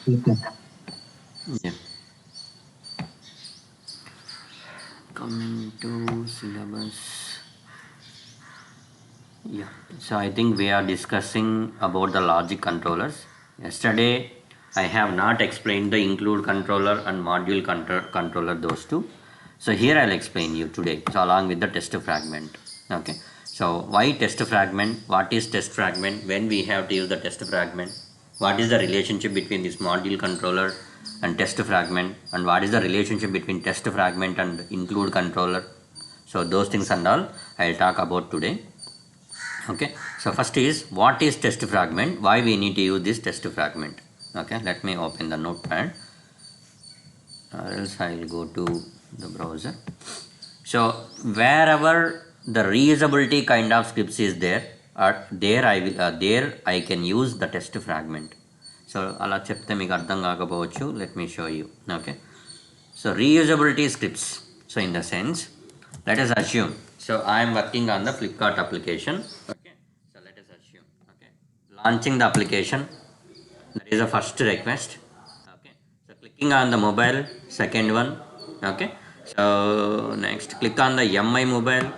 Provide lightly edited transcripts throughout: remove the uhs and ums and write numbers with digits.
Okay. Yeah. Coming to syllabus. Yeah. So I think we are discussing about the logic controllers. Yesterday I have not explained the include controller and module controller, those two. So here I'll explain you today. So along with the test fragment. Okay. So why test fragment? What is test fragment? When we have to use the test fragment? What is the relationship between this module controller and test fragment? And what is the relationship between test fragment and include controller? So those things and all I'll talk about today. Okay, so first is what is test fragment, why we need to use this test fragment. Okay, let me open the notepad or else I'll go to the browser. So wherever the reusability kind of scripts is there, there I can use the test fragment. So అలా చెప్తే మీకు అర్థం కాకపోవచ్చు, let me show you. Okay, so reusability scripts, so in the sense, let us assume, so I am working on the Flipkart application. Okay, so let us assume, okay, launching the application, that is the first request. Okay, so clicking on the mobile, second one. Okay, so next click on the mi mobile.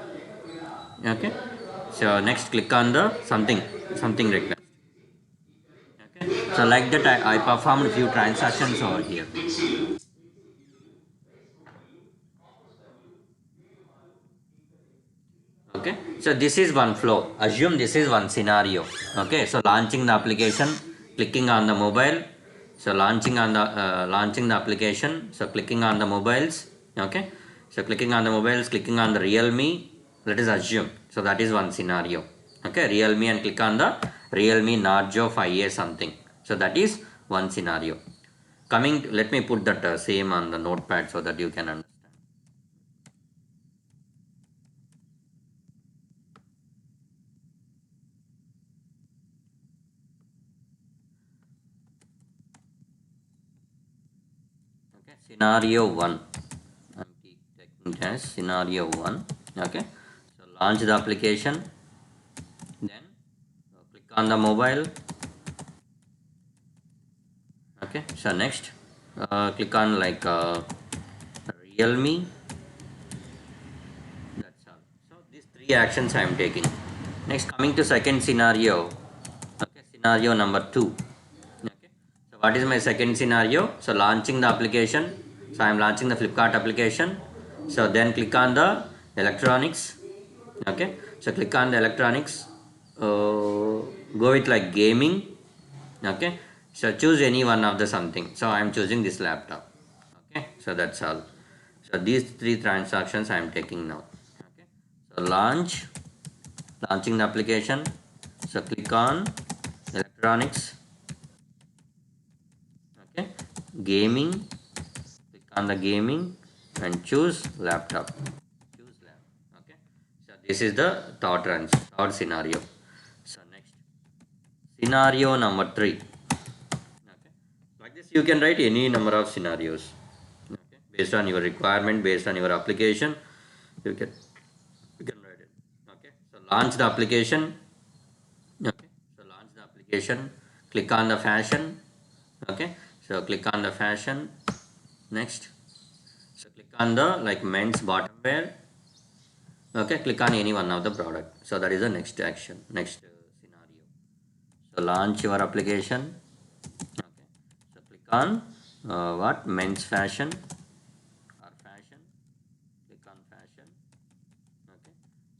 Okay, so next click on the something request. Okay, so like that I performed few transactions over here. Okay, so this is one flow, assume this is one scenario. Okay, so launching the application, clicking on the mobile, so launching the application, so clicking on the mobiles. Okay, so clicking on the mobiles, clicking on the realme, let us assume, so that is one scenario. Okay, realme and click on the realme narjo 5a something, so that is one scenario. Coming, let me put that same on the notepad so that you can understand. Okay, scenario 1, I'm taking it as scenario 1. Okay, so launch the application, then click on the mobile. Okay, so next click on like realme. That's all. So these three actions I am taking. Next, coming to second scenario. Okay, scenario number 2. Okay, so what is my second scenario? So launching the application, so I am launching the Flipkart application. So then click on the electronics. Okay, so click on the electronics, go with like gaming. Okay, so choose any one of the something, so I am choosing this laptop. Okay, so that's all. So these three transactions I am taking now. Okay, so launching the application, so click on electronics. Okay, gaming, click on the gaming and choose laptop. Okay, so this is the third scenario. So next, scenario number 3. Okay, like this you can write any number of scenarios. Okay, based on your requirement, based on your application, you can write it. Okay, so launch the application. Okay, so launch the application, click on the fashion. Okay, so click on the fashion. Next, so click on the like men's bottom wear. Okay, click on any one of the product, so that is the next action, next scenario. So launch your application. Okay, so click on what, men's fashion or fashion. Click on fashion. Okay,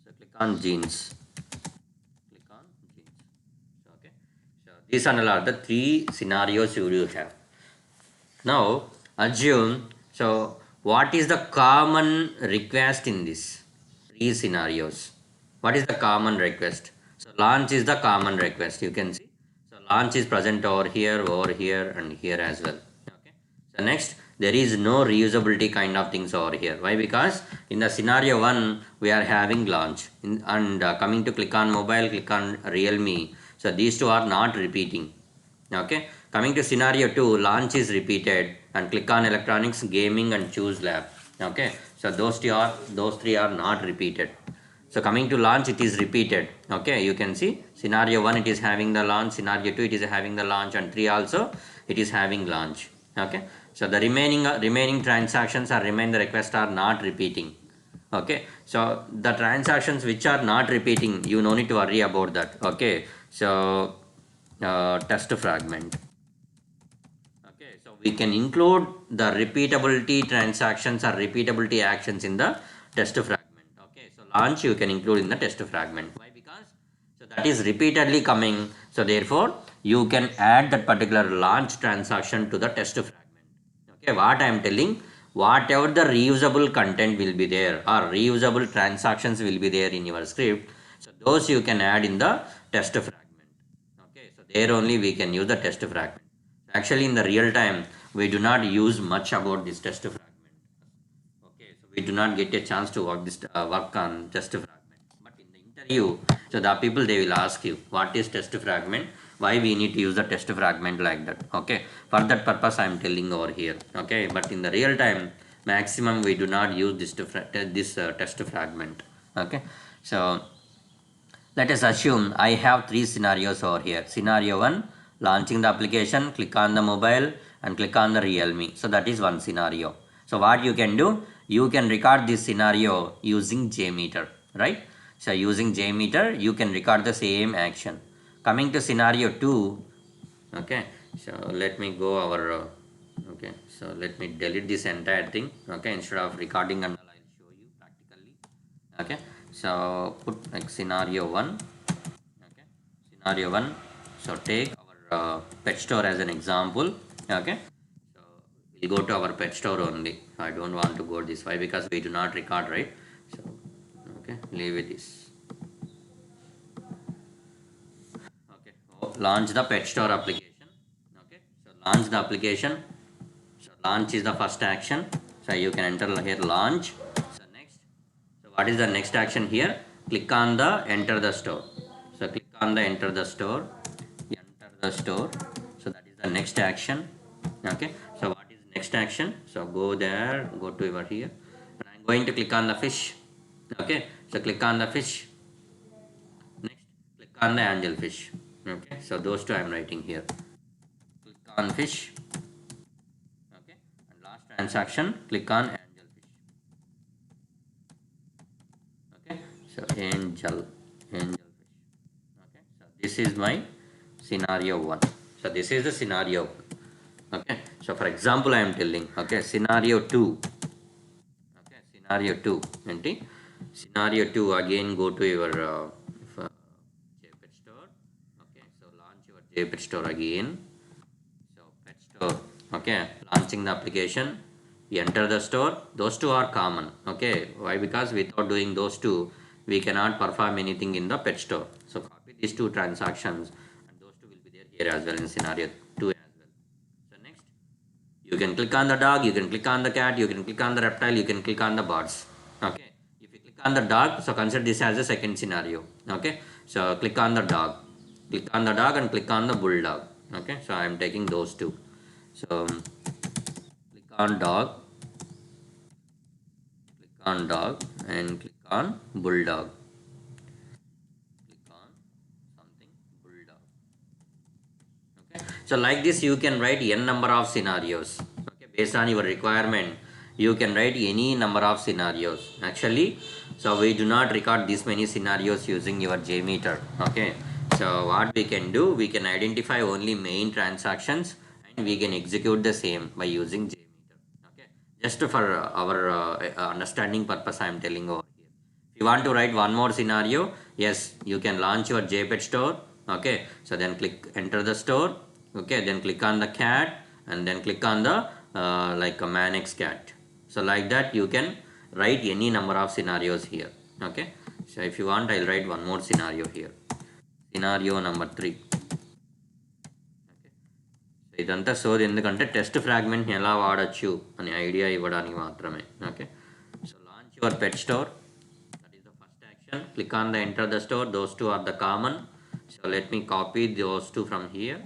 so click on jeans. Click on jeans. Okay, so these are the three scenarios you will have. Now assume, so what is the common request in this three scenarios? What is the common request? So launch is the common request. You can see. So launch is present over here, and here as well. Okay. So next, there is no reusability kind of things over here. Why? Because in the scenario 1 we are having launch and coming to click on mobile, click on realme. So these two are not repeating. Okay, coming to scenario 2, launch is repeated and click on electronics, gaming and choose lab. Okay, so those three are not repeated. So coming to launch, it is repeated. Okay, you can see scenario 1 it is having the launch, scenario 2 it is having the launch, and 3 also it is having launch. Okay, so the remaining transactions or remain the request are not repeating. Okay, so the transactions which are not repeating, you no need to worry about that. Okay, so test fragment. Okay, so we can include the repeatability transactions or repeatability actions in the test fragment. Okay, so launch you can include in the test fragment. Why? Because so that is repeatedly coming. So therefore you can add that particular launch transaction to the test fragment. Okay, what I am telling, whatever the reusable content will be there or reusable transactions will be there in your script. So those you can add in the test fragment. Okay, so there only we can use the test fragment. Actually, in the real time, we do not use much about this test fragment. Okay, so we do not get a chance to work on test fragment. But in the interview, so the people they will ask you what is test fragment, why we need to use the test fragment like that. Okay, for that purpose I am telling over here. Okay, but in the real time, maximum we do not use this test fragment. Okay, so let us assume I have three scenarios over here. Scenario 1, launching the application, click on the mobile and click on the Realme. So that is one scenario. So what you can do, you can record this scenario using JMeter, right? So using JMeter, you can record the same action. Coming to scenario 2, okay, so let me go our, okay, so let me delete this entire thing, okay, instead of recording and I'll show you practically. Okay, so put like scenario 1. Okay, scenario 1, so take our pet store as an example. Okay, so we'll go to our pet store only. I don't want to go this way because we do not record, right? So okay, leave it this. Okay, so launch the pet store application. Okay, so launch the application. So launch is the first action. So you can enter here launch. So next, so what is the next action here? Click on the enter the store. So click on the enter the store. Enter the store. So that is the next action. Okay. So what is next action? So go there, go to over here. And I'm going to click on the fish. Okay. So click on the fish. Next, click on the angelfish. Okay. So those two I'm writing here. Click on fish. Okay, and last transaction click on angelfish. Okay, so angelfish. Okay, so this is my scenario 1. So this is the scenario. Okay, so for example I am telling, okay, scenario 2. Okay, scenario 2 enti scenario 2, again go to your JPEG store. Okay, so launch your JPEG store again. So pet store. Okay, launching the application, we enter the store. Those two are common. Okay, why? Because without doing those two we cannot perform anything in the pet store. So copy these two transactions and those two will be there here as well in scenario 2 as well. So next, you can click on the dog, you can click on the cat, you can click on the reptile, you can click on the birds. Okay, if you click on the dog, so consider this as a second scenario. Okay, so click on the dog, click on the dog and click on the bulldog. Okay, so I am taking those two. So click on dog, and click on bulldog. Click on something bulldog. Okay, so like this you can write n number of scenarios. Okay, based on your requirement you can write any number of scenarios. Actually, so we do not record this many scenarios using your JMeter. Okay, so what we can do, we can identify only main transactions and we can execute the same by using JMeter. Okay, just for our understanding purpose I am telling over here. If you want to write one more scenario, yes, you can launch your JPEG store. Okay, so then click enter the store. Okay, then click on the cat and then click on the like a Manx cat. So like that you can write any number of scenarios here. Okay, so if you want I'll write one more scenario here. Scenario number 3. Okay, so ఇదంతా సోది ఎందుకంటే test fragment ఎలా వాడచ్చు అనే idea ఇవ్వడానికి మాత్రమే. Okay, so launch your pet store. Click on the enter the store. Those two are the common. So let me copy those two from here.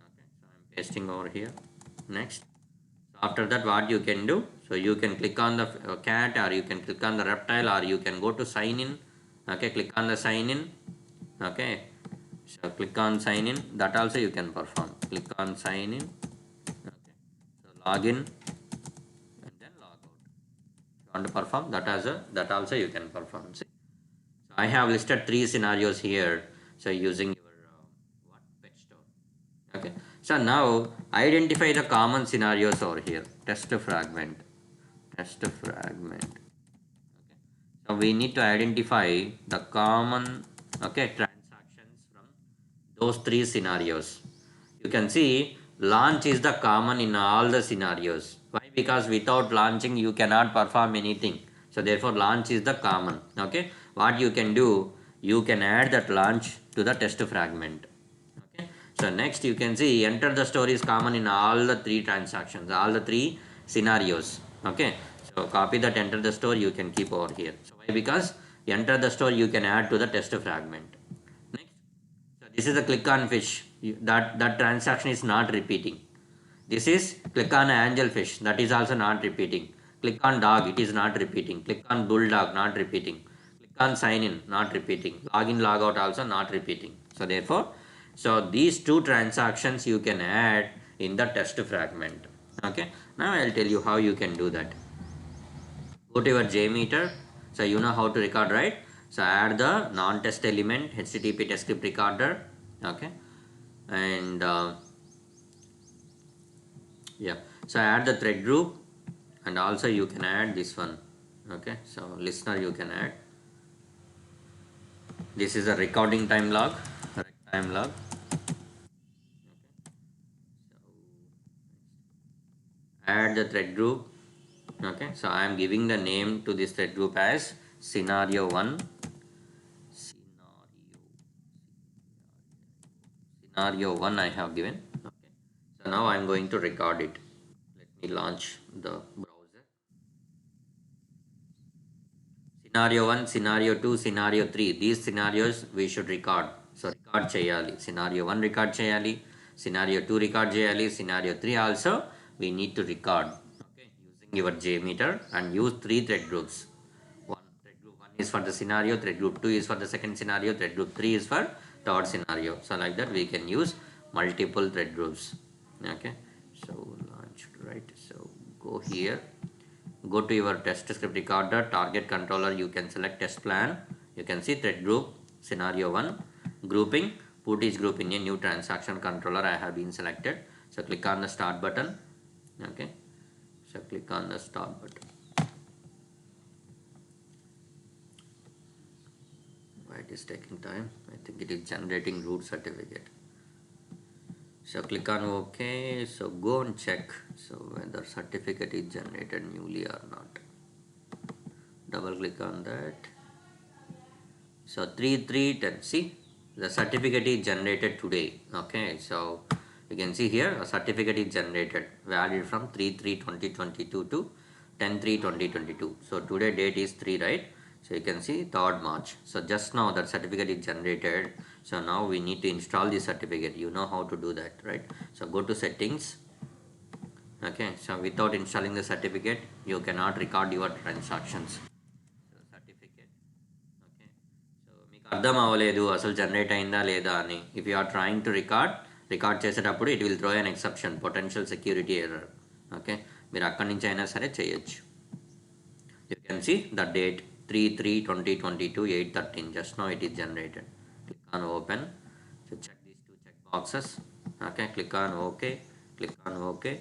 Okay, so I'm pasting over here. Next, so after that what you can do, so you can click on the cat or you can click on the reptile or you can go to sign in Okay, click on the sign in. Okay, so click on sign in, that also you can perform. Click on sign in. Okay, so log in and then log out. If you want to perform that as a, that also you can perform. See, so I have listed 3 scenarios here. So using your what, pet store. Okay, so now identify the common scenarios over here. Test fragment. Test fragment. Okay, so we need to identify the common, okay, transactions from those 3 scenarios. You can see launch is the common in all the scenarios. Why? Because without launching you cannot perform anything. So therefore launch is the common. Okay, what you can do, you can add that launch to the test fragment. Okay, so next you can see enter the store is common in all the 3 transactions, all the 3 scenarios. Okay, so copy that enter the store, you can keep over here. So why? Because enter the store you can add to the test fragment. Next, so this is a click on fish. That transaction is not repeating. This is click on angelfish. That is also not repeating. Click on dog. It is not repeating. Click on bulldog. Not repeating. Click on sign in. Not repeating. Login logout also not repeating. So therefore, so these 2 transactions you can add in the test fragment. Okay. Now I'll tell you how you can do that. Go to your JMeter. So you know how to record, right? So add the non-test element HTTP test script recorder. Okay, and yeah, so add the thread group, and also you can add this one. Okay, so listener you can add. This is a recording time log. Time log. So add the thread group. Okay, so I am giving the name to this thread group as scenario 1. Scenario 1 I have given. Okay, so now I am going to record it. Let me launch the browser. Scenario 1, scenario 2, scenario 3. These scenarios we should record. So record cheyali. Scenario 1 record cheyali. Scenario 2 record cheyali. Scenario 3 also we need to record. Okay, using your JMeter, and use 3 thread groups. One thread group 1 is for the scenario, thread group 2 is for the second scenario, thread group 3 is for third scenario. So like that we can use multiple thread groups. Okay, so launched, right? So go here. Go to your test script recorder, target controller, you can select test plan. You can see thread group, scenario 1, grouping, put each group in a new transaction controller. I have been selected. So click on the start button. Okay, so click on the start button. Why it is taking time? I think it is generating root certificate. So click on OK. So go and check so whether certificate is generated newly or not. Double click on that. So 3310, see the certificate is generated today. Okay, so you can see here a certificate is generated valid from 3/3/2022 to 10/3/2022. So today date is 3, right? So you can see 3rd March. So just now that certificate is generated. So now we need to install the certificate. You know how to do that, right? So go to settings. Okay, so without installing the certificate you cannot record your transactions. So certificate. Okay, so మీకు అర్థం అవ్వలేదు అసలు generate అయిందా లేదా అని. If you are trying to record చేసేటప్పుడు it will throw an exception, potential security error. Okay, మీరు అక్కడి నుంచి అయినా సరే చేయొచ్చు. You can see the date 3/3/2022 8:13. Just know it is generated. Click on open. So check these 2 check boxes. Okay, click on okay, click on okay.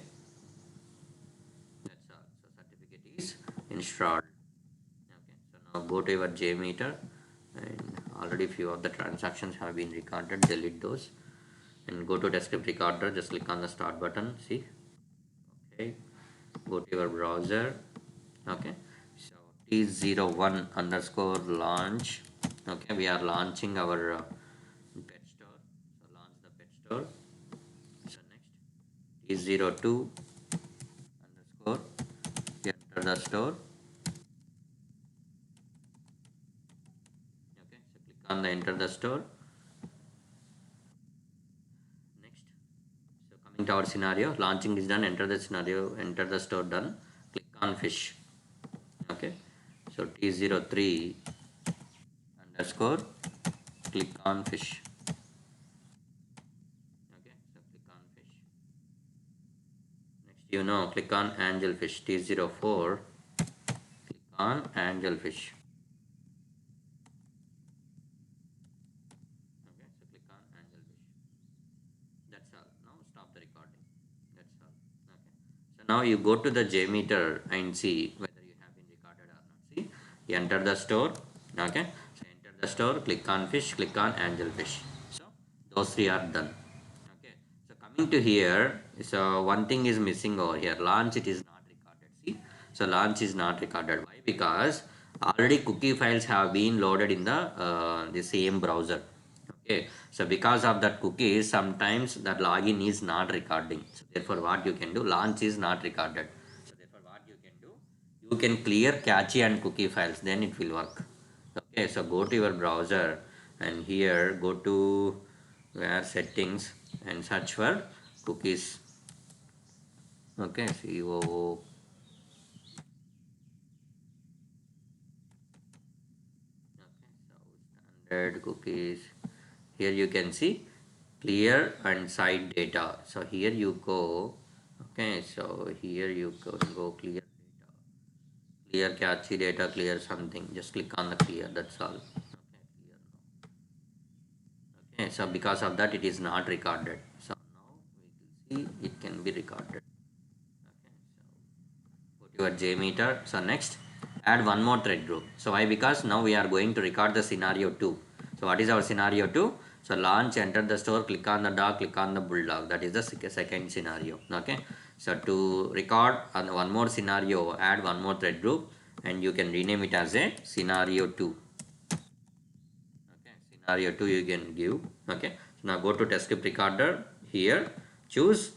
That's all. So certificate is installed. Okay, so now go to your JMeter, and already few of the transactions have been recorded. Delete those and go to desktop recorder. Just click on the start button. See, okay, go to your browser. Okay, so T01 underscore launch. Okay, we are launching our pet store. So launch the pet store. So next T02 underscore, enter the store. Okay, so click on the enter the store. Next, so coming to our scenario, launching is done. Enter the scenario, enter the store, done. Click on fish. Okay, so T03 and underscore click on fish. Okay, so click on fish. Next, click on angelfish T04. Click on angelfish. Okay, so click on angelfish. That's all. Now stop the recording. That's all. Okay. So now you go to the JMeter and see whether you have been recorded or not. See, you enter the store. Okay. So enter the store, click on fish, click on angelfish. So those three are done. Okay. So coming to here, so one thing is missing over here. Launch it is not recorded. See, so launch is not recorded. Why? Because already cookie files have been loaded in the same browser. Okay, so because of that cookies, sometimes that login is not recording. So therefore, what you can do, launch is not recorded. So therefore, what you can do, you can clear cache and cookie files, then it will work. Okay, so go to your browser and here go to where settings and search for cookies. Okay, COO. Okay, so standard cookies. Here you can see clear and site data. So here you go. Okay, so here you go clear data, clear cache data, clear something. Just click on the clear. That's all. Okay, clear now. Okay, so because of that, it is not recorded. So now we will see it can be recorded. Okay, so go to your JMeter. So next, add one more thread group. So why? Because now we are going to record the scenario 2. So what is our scenario 2? So launch, enter the store, click on the dog, click on the bulldog. That is the second scenario. Okay. So to record on one more scenario, add one more thread group and you can rename it as a scenario 2. Okay. Scenario 2 you can give. Okay. So now go to test script recorder. Here choose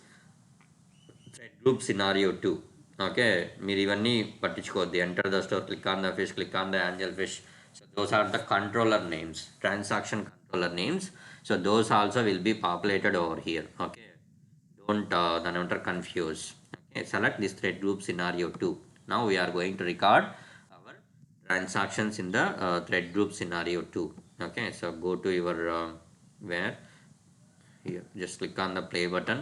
thread group scenario 2. Okay మీరు ఇవన్నీ పట్టించుకోవద్దు enter the store click on the fish click on the angel fish so those are the controller names transaction controller names so those also will be populated over here okay don't దాని ఏమంటారు confuse okay select this thread group scenario 2 now we're going to record our transactions in the thread group scenario 2 okay so go to your where here just click on the play button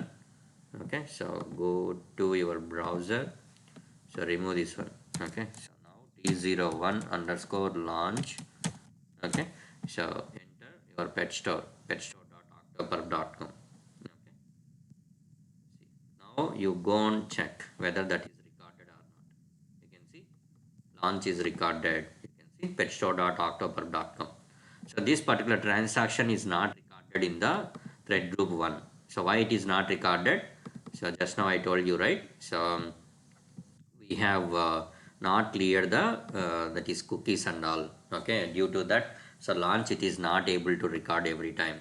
okay so go to your browser so remove this one okay so now t01 underscore launch okay so enter your pet store petstore.octoper.com okay see now you go and check whether that is recorded or not you can see launch is recorded you can see petstore.october.com so this particular transaction is not recorded in the thread group 1 so why it is not recorded so just now I told you right so we have not cleared the that is cookies and all okay due to that so launch it is not able to record every time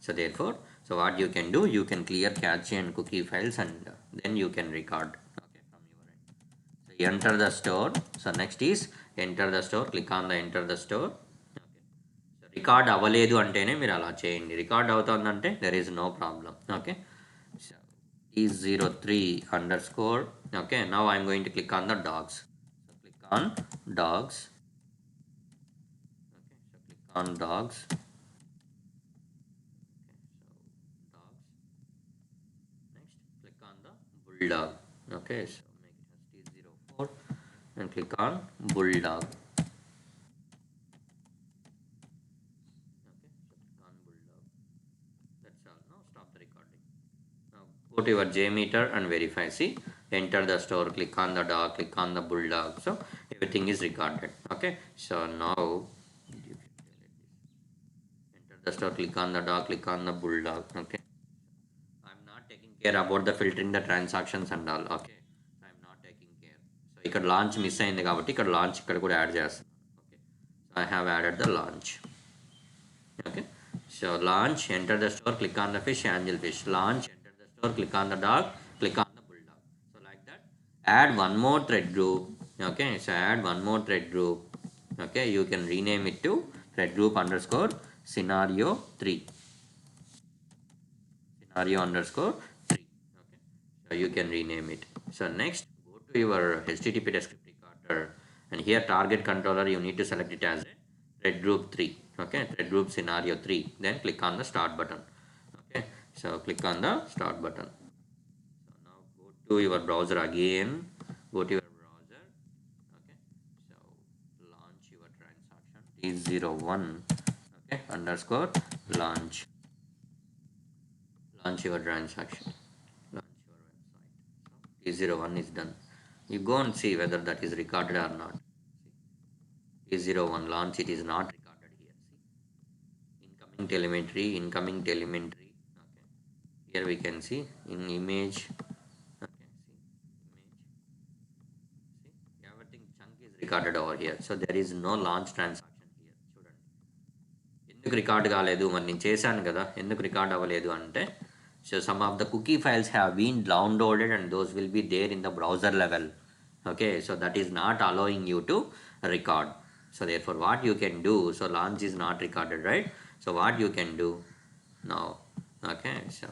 so therefore so what you can do you can clear cache and cookie files and then you can record okay from your end so you enter the store so next is enter the store click on the enter the store okay so record అవ్వలేదు అంటేనే మీరు అలా చేయండి record అవుతుందంటే there is no problem okay so T03 underscore okay now I'm going to click on the dogs so click on dogs okay so click on dogs okay so dogs next click on the bulldog okay so make it as T04 and click on bulldog okay so click on bulldog that's all now stop the recording now go to your JMeter and verify see enter the store click on the dog click on the bulldog so everything is recorded okay so now you can enter the store click on the dog click on the bulldog okay I'm not taking care about the filtering the transactions and all okay I'm not taking care so ఇక్కడ launch miss అయింది కాబట్టి ఇక్కడ launch ఇక్కడ కూడా add చేస్తున్నాను okay so I have added the launch okay so launch enter the store click on the fish angel fish launch enter the store click on the dog click on the bulldog so like that add one more thread group okay so add one more thread group okay you can rename it to thread group underscore scenario 3 scenario underscore 3 okay so you can rename it so next go to your http script recorder and here target controller you need to select it as a thread group 3 Okay, thread group scenario 3, then click on the start button. Okay, so click on the start button. So now go to your browser again, go to your browser. Okay, so launch your transaction T01. Okay, underscore launch your transaction, launch your website. So T01 is done. You go and see whether that is recorded or not. T01 launch, it is not recorded here. See, incoming telemetry. Okay, here we can see in image. Okay, see image. See, everything chunk is recorded over here. So there is no launch transaction here. చూడండి, ఎందుకు record కాలేదు, మరి నేను చేశాను కదా, ఎందుకు record అవ్వలేదు అంటే, so some of the cookie files have been downloaded and those will be there in the browser level. Okay, so that is not allowing you to record. So therefore what you can do, so launch is not recorded, right? So what you can do now, okay, so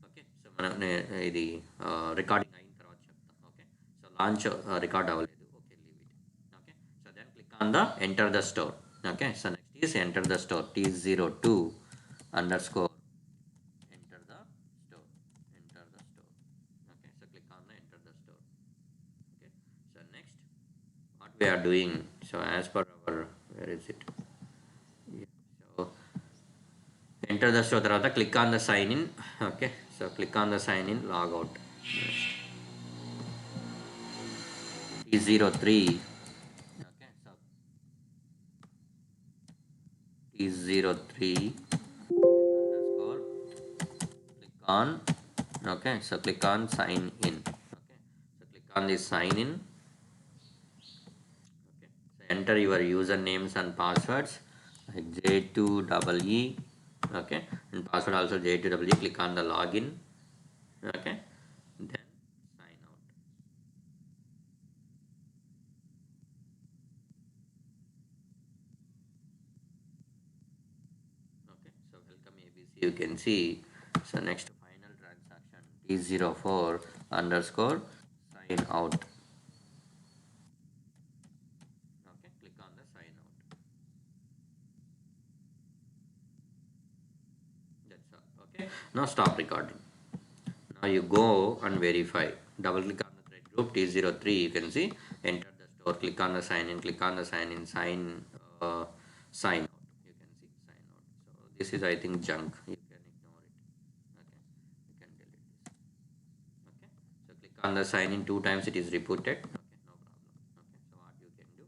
okay, so మనం ఇది recording అయిన తర్వాత చెప్తాం. Okay, so launch record అవ్వలేదు, okay leave it. Okay, so then click on the enter the store. Okay, so next is enter the store T02 underscore enter the store, enter the store. Okay, so click on the enter the store. Okay, so next what we are doing, so as per our, where is it? Yeah, so enter the store తర్వాత click on the sign in. Okay, so click on the sign in, log out. T03. Okay, so T03 underscore click on. Okay, so click on sign in. Okay, so click on this sign in. Okay, so enter your usernames and passwords like J2EE. Okay, and password also J2EE. Click on the login. Okay, then sign out. Okay, so welcome ABC, you can see. So next final transaction T04 underscore sign out. Okay, click on the sign out. That's all. Okay, now stop recording. Now you go and verify. Double click on the thread group T03. You can see enter the store. Click on the sign in. Click on the sign in. Sign out. You can see sign out. So this is, I think, junk. You can ignore it. Okay. You can delete this. Okay. So click on the sign in 2 times. It is repeated. Okay. No problem. Okay. So what you can do?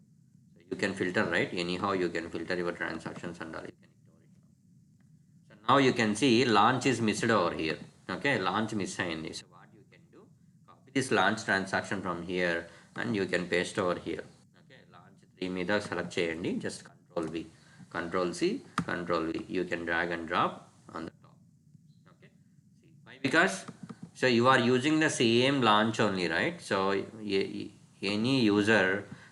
So you can filter, right? Anyhow you can filter your transactions and all. You can ignore it now. So now you can see launch is missed over here. Okay, launch miss అయింది. So what you can do, copy this launch transaction from here and you can paste over here. Okay, launch 3 మీద select చేయండి, just control V, control C, control V. You can drag and drop on the top. Okay, see why? Because so you are using the same launch only, right? So any user,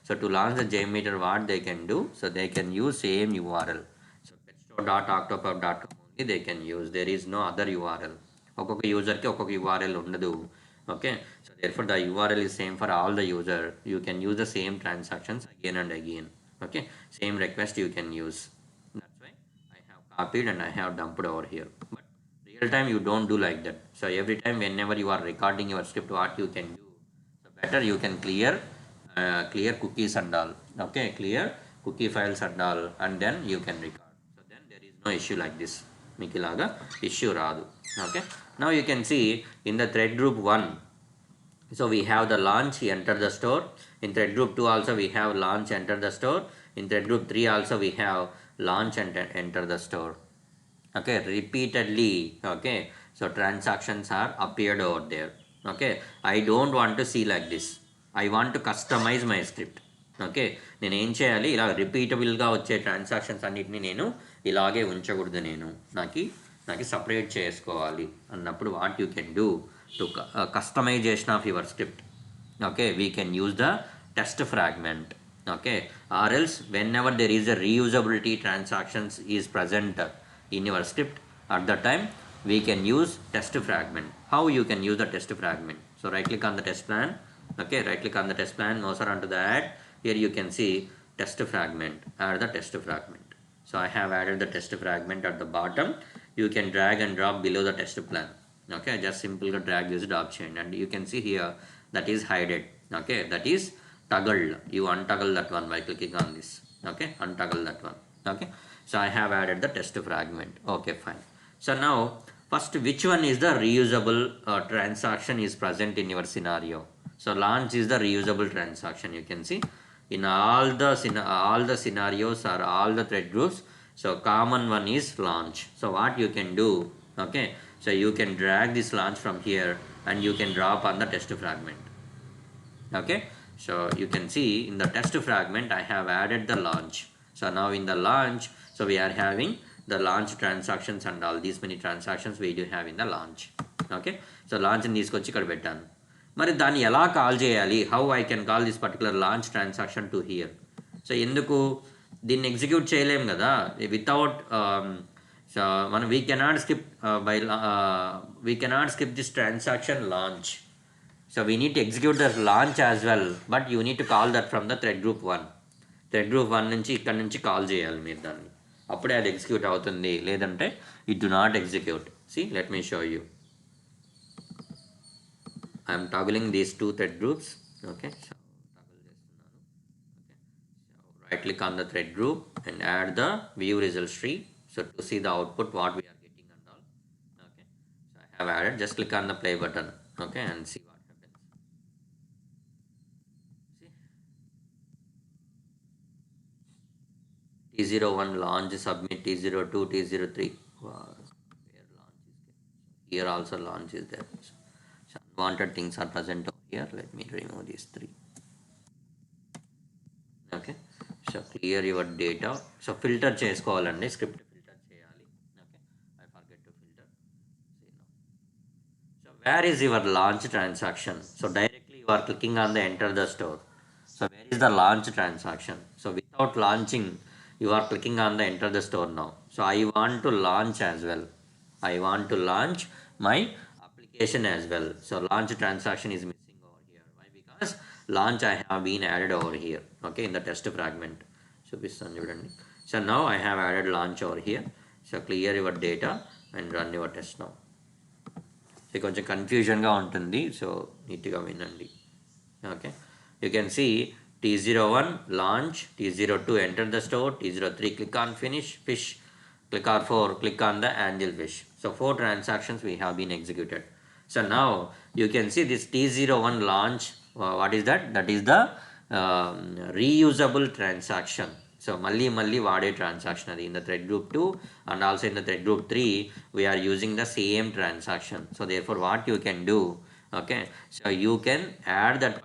so to launch the JMeter, what they can do, so they can use same URL. So petstore.octopub.com only they can use. There is no other URL. ఒక్కొక్క యూజర్కి ఒక్కొక్క URL ఉండదు. Okay, so therefore the URL is same for all the user. You can use the same transactions again and again. Okay, same request you can use. That's why I have copied and I have dumped over here. But real time you don't do like that. So every time whenever you are recording your script, what you can do, so better you can clear cookies and all. Okay, clear cookie files and all, and then you can record. So then there is no issue like this. మీకు ఇలాగా issue రాదు. Okay, now you can see in the thread group 1, so we have the launch, enter the store. In thread group 2 also we have launch, enter the store. In thread group 3 also we have launch and enter the store. Okay, repeatedly. Okay, so transactions are appeared over there. Okay, I don't want to see like this. I want to customize my script. Okay, నేను ఏం చేయాలి, ఇలా రిపీటబుల్గా వచ్చే transactions అన్నిటిని నేను ఇలాగే ఉంచకూడదు, నేను నాకు సపరేట్ చేసుకోవాలి అన్నప్పుడు what you can do to customisation of your script. Okay, we can use the test fragment. Okay, or else whenever there is a reusability transactions is present in your script, at that time we can use test fragment. How you can use the test fragment? So right click on the test plan, Okay, right click on the test plan, mouse around to the add. Here you can see test fragment, add the test fragment. So I have added the test fragment at the bottom. You can drag and drop below the test plan. Okay, just simply drag this drop chain, and you can see here that is hidden. Okay, that is toggled. You untoggle that one by clicking on this. Okay, untoggle that one. Okay, so I have added the test fragment. Okay, fine. So now first, which one is the reusable transaction is present in your scenario? So launch is the reusable transaction. You can see in all the scenarios or all the thread groups. So common one is launch. So what you can do? Okay, so you can drag this launch from here and you can drop on the test fragment. Okay, so you can see in the test fragment I have added the launch. So now in the launch, so we are having the launch transactions and all these many transactions we do have in the launch. Okay, so launch in తీసుకొచ్చి ఇక్కడ పెట్టాను. మరి దాన్ని ఎలా call చేయాలి? How I can call this particular launch transaction to hear? So ఎందుకు దీన్ని execute చేయలేం కదా వితౌట్ సో మనం we cannot skip this transaction launch. So we need to execute the launch as well, but you need to call that from the thread group 1. Thread group 1 నుంచి ఇక్కడ నుంచి call చేయాలి మీరు దాన్ని, అప్పుడే అది ఎగ్జిక్యూట్ అవుతుంది, లేదంటే it do not execute. See, let me show you. I am toggling these two thread groups. Okay, so toggle చేస్తున్నాను. Okay, so right click on the thread group and add the view result tree, so to see the output what we are getting and all. Okay, so I have added, just click on the play button. Okay, and see what happens. T01 launch, submit T02, T03. Wow, where launch is there? Here also launch is there. So unwanted things are present over here. Let me remove these three. Okay, so clear your data. So filter చేసుకోవాలండి, script filter చేయాలి. Okay, I forget to filter. See now. So where is your launch transaction? So directly you are clicking on the enter the store. So where is the launch transaction? So without launching, you are clicking on the enter the store now. So I want to launch as well. I want to launch my application as well. So launch transaction is missing over here. Why? Because launch I have been added over here. Okay, in the test fragment. So now I have added launch over here. So clear your data and run your test now. So కొంచెం కన్ఫ్యూజన్గా ఉంటుంది, so నీట్గా వినండి. Okay, you can see T01 launch, T02 enter the store, T03 click on finish fish, click on 4 click on the angelfish. So 4 transactions we have been executed. So now you can see this T01 launch. What is that? That is the reusable transaction. So malli vaade transaction adi in the thread group 2 and also in the thread group 3 we are using the same transaction. So therefore what you can do, okay, so you can add that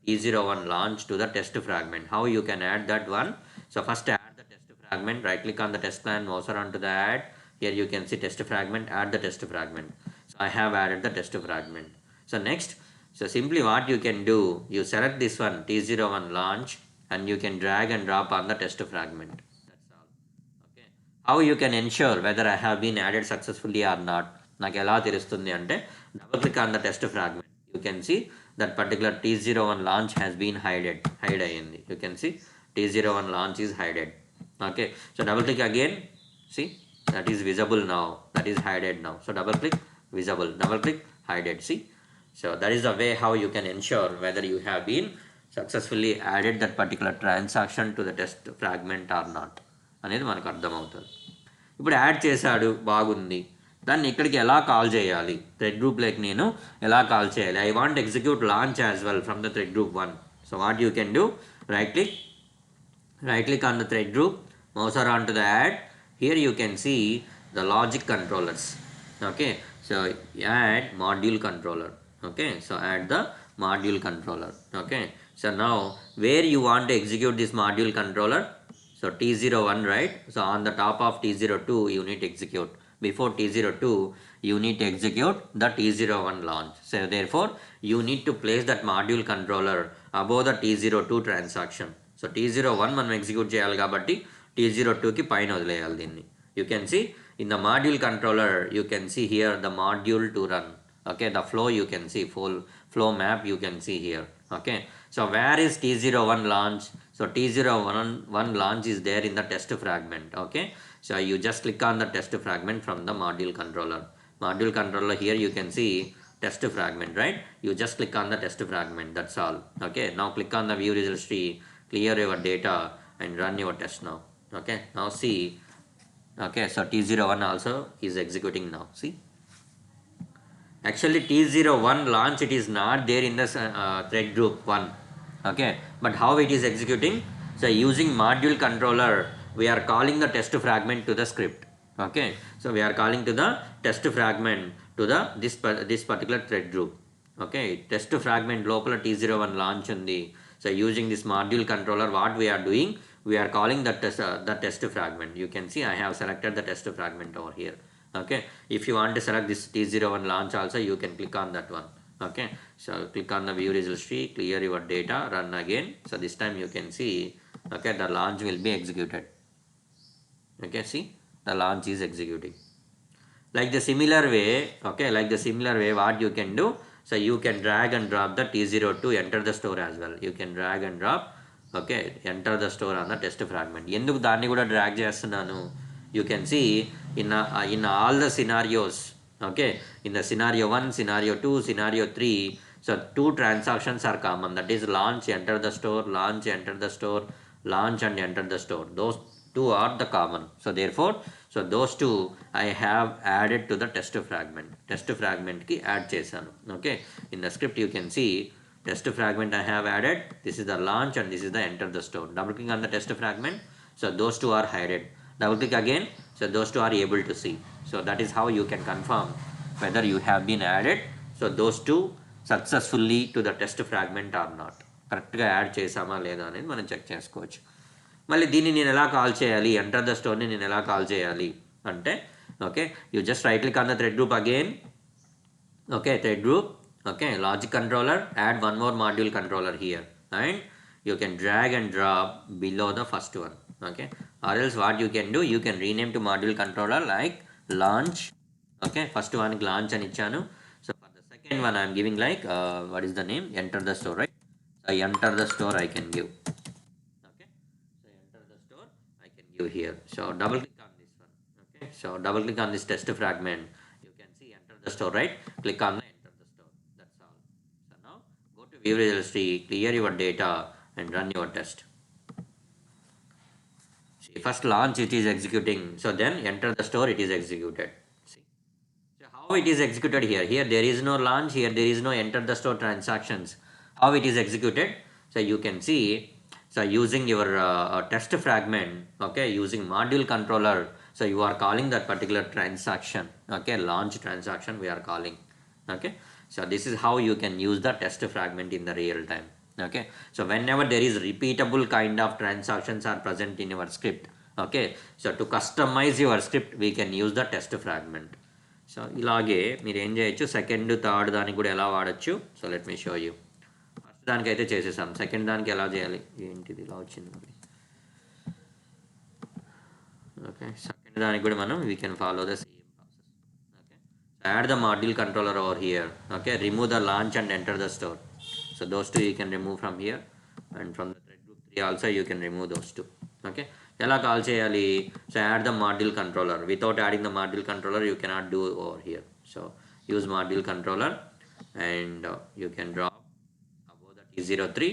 T01 launch to the test fragment. How you can add that one? So first add the test fragment, right click on the test plan, mouse around to the add. Here you can see test fragment, add the test fragment. So I have added the test fragment. So next, so simply what you can do, you select this one T01 launch and you can drag and drop on the test fragment. That's all. Okay. How you can ensure whether I have been added successfully or not? నాకు ఎలా తెలుస్తుంది అంటే double click on the test fragment. You can see that particular T01 launch has been hide అయ్యింది. You can see T01 launch is hidden. Okay, so double click again. See, that is visible now, that is hidden now. So double click, visible, double click, hidden. See, so that is the way how you can ensure whether you have been successfully added that particular transaction to the test fragment or not అనేది మనకు అర్థమవుతుంది. ఇప్పుడు add చేశాడు, బాగుంది, దాన్ని ఇక్కడికి ఎలా call చేయాలి? థ్రెడ్ గ్రూప్లోకి నేను ఎలా కాల్ చేయాలి? I want execute launch as well from the thread group 1. So what you can do, right click on the thread group, mouse around to the add. Here you can see the logic controllers. Okay, so add module controller. Okay, so add the module controller. Okay, so now where you want to execute this module controller? So T01, right? So on the top of T02 you need to execute. Before T02 you need to execute the T01 launch. So therefore you need to place that module controller above the T02 transaction. So T01 మనం execute చేయాలి కాబట్టి T02కి పైన వదిలేయాలి దీన్ని. You can see in the module controller, you can see here the module to run. Okay, the flow you can see, full flow map you can see here. Okay, so where is T01 launch? So T01 launch is there in the test fragment. Okay, so you just click on the test fragment from the module controller. Module controller, here you can see test fragment, right? You just click on the test fragment, that's all. Okay, now click on the view results tree, clear your data and run your test now. Okay, now see. Okay, so T01 also is executing now. See, actually T01 launch, it is not there in the thread group 1. Okay, but how it is executing? So using module controller, we are calling the test fragment to the script. Okay, so we are calling to the test fragment to the this particular thread group. Okay, test fragment లోపల T01 launch ఉంది. So using this module controller, what we are doing, we are calling the test fragment. You can see I have selected the test fragment over here. Okay, if you want to select this T01 launch also, you can click on that one. Okay, so click on the view results tree, clear your data, run again. So this time you can see, okay, the launch will be executed. Okay, see, the launch is executing. Like the similar way, okay, like the similar way, what you can do, so you can drag and drop the T02, enter the store as well. You can drag and drop, okay, enter the store on the test fragment. ఎందుకు దాన్ని కూడా drag చేస్తున్నాను, you can see in all the scenarios. Okay, in the scenario 1, scenario 2, scenario 3, so two transactions are common, that is launch, enter the store, launch, enter the store, launch and enter the store. Those two are the common. So therefore, so those two I have added to the test fragment. Test fragment ki add chesanu. Okay, in the script you can see test fragment I have added. This is the launch and this is the enter the store. Double click on the test fragment, so those two are hidden. Double click again, so those two are able to see. So that is how you can confirm whether you have been added, so those two successfully to the test fragment or not. కరెక్ట్గా add చేసామా లేదా అనేది మనం check చేసుకోవచ్చు. మళ్ళీ దీన్ని నేను ఎలా కాల్ చేయాలి, ఎంటర్ ద స్టోర్ని నేను ఎలా కాల్ చేయాలి అంటే, okay, you just right click on the thread group again. Okay, thread group, okay, logic controller, add one more module controller here and you can drag and drop below the first one. Okay, or else what you can do, you can rename to module controller like launch. Okay, first one launch and ichanu. So for the second one I am giving like what is the name, enter the store, right? So enter the store I can give. Okay, so enter the store I can give here. So double click on this one. Okay, so double click on this test fragment, you can see enter the store, right? Click on the enter the store, that's all. So now go to view results tree, clear your data and run your test. See, first launch it is executing, so then enter the store it is executed. See, so how it is executed here? Here there is no launch, here there is no enter the store transactions. How it is executed? So you can see, so using your test fragment, okay, using module controller, so you are calling that particular transaction. Okay, launch transaction we are calling. Okay, so this is how you can use the test fragment in the real time. Okay, so whenever there is repeatable kind of transactions are present in your script, okay, so to customize your script we can use the test fragment. So ఇలాగే మీరు ఏం చేయొచ్చు, second third దానికి కూడా ఎలా వాడచ్చు. So let me show you. First దానికి అయితే చేసేసాం, సెకండ్ దానికి ఎలా చేయాలి, ఏంటిది ఇలా వచ్చింది మరి. ఓకే, సెకండ్ దానికి కూడా మనం we can follow the same process. Okay, so add the module controller over here. Okay, remove the launch and enter the store. So those two you can remove from here, and from the thread group 3 also you can remove those two. Okay, ఎలా call చేయాలి, so add the module controller. Without adding the module controller you cannot do over here. So use module controller and you can drop above the T03,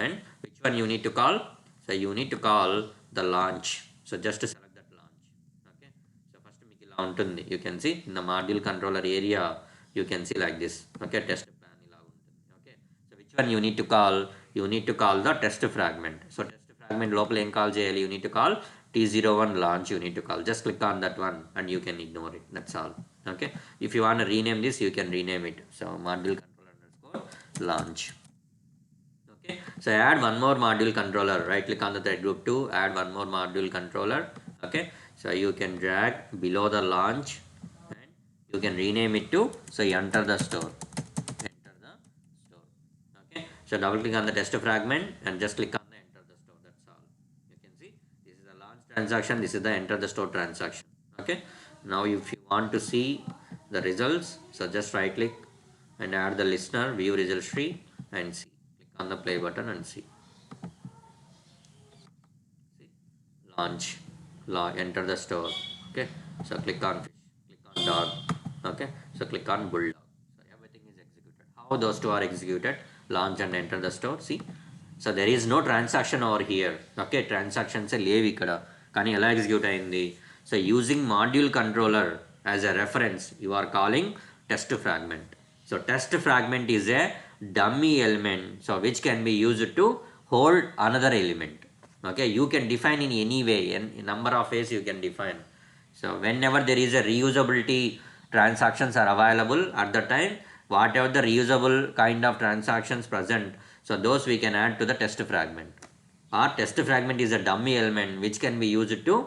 and which one you need to call, so you need to call the launch. So just to select that launch. Okay, so first మీకు ఇలా ఉంటుంది, you can see in the module controller area you can see like this. Okay, test you need to call the test fragment. So test fragment లోపల ఏం call చేయాలి, you need to call T01 launch, you need to call, just click on that one and you can ignore it, that's all. Okay, if you want to rename this you can rename it, so module controller underscore launch. Okay, so add one more module controller, right click on the thread group 2, add one more module controller. Okay, so you can drag below the launch and you can rename it to, so enter the store. So double click on the test fragment and just click on the enter the store, that's all. You can see this is the launch transaction, this is the enter the store transaction. Okay, now if you want to see the results. So just right click and add the listener, view result tree and see. Click on the play button and see. Launch, enter the store. Okay, so click on fish, click on dog. Okay, so click on bulldog. So everything is executed. How those two are executed? Launch and enter the store. See, so there is no transaction over here. Okay, transactions లేవు ఇక్కడ కానీ ఎలా execute అయింది? So using module controller as a reference, you are calling test fragment. So test fragment is a dummy element, so which can be used to hold another element. Okay, you can define in any way, in number of ways you can define. So whenever there is a reusability transactions are available at the time, whatever the reusable kind of transactions present, so those we can add to the test fragment. Our test fragment is a dummy element which can be used to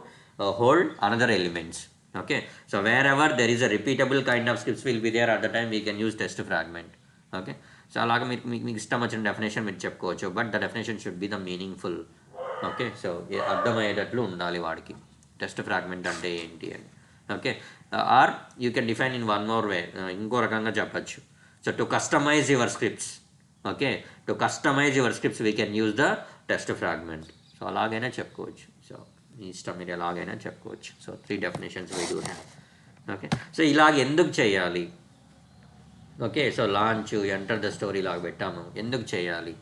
hold another elements. Okay, so wherever there is a repeatable kind of scripts will be there at the time, we can use test fragment. Okay, so అలాగా మీకు ఇష్టం వచ్చిన definition మీరు చెప్పుకోవచ్చు, but the definition should be the meaningful. Okay, so అర్థమయ్యేటట్లు ఉండాలి వాడికి test fragment అంటే ఏంటి అని. Okay, or you can define in one more way, ఇంకో రకంగా చెప్పచ్చు. So to customize your scripts, okay, to customize your scripts we can use the test fragment. So అలాగైనా చెప్పుకోవచ్చు. సో మీ ఇష్టం, మీరు ఎలాగైనా చెప్పుకోవచ్చు. So 3 definitions we do have. Okay, so ఇలాగ ఎందుకు చేయాలి? Okay, so launch, enter the story లాగా పెట్టాము, ఎందుకు చేయాలి?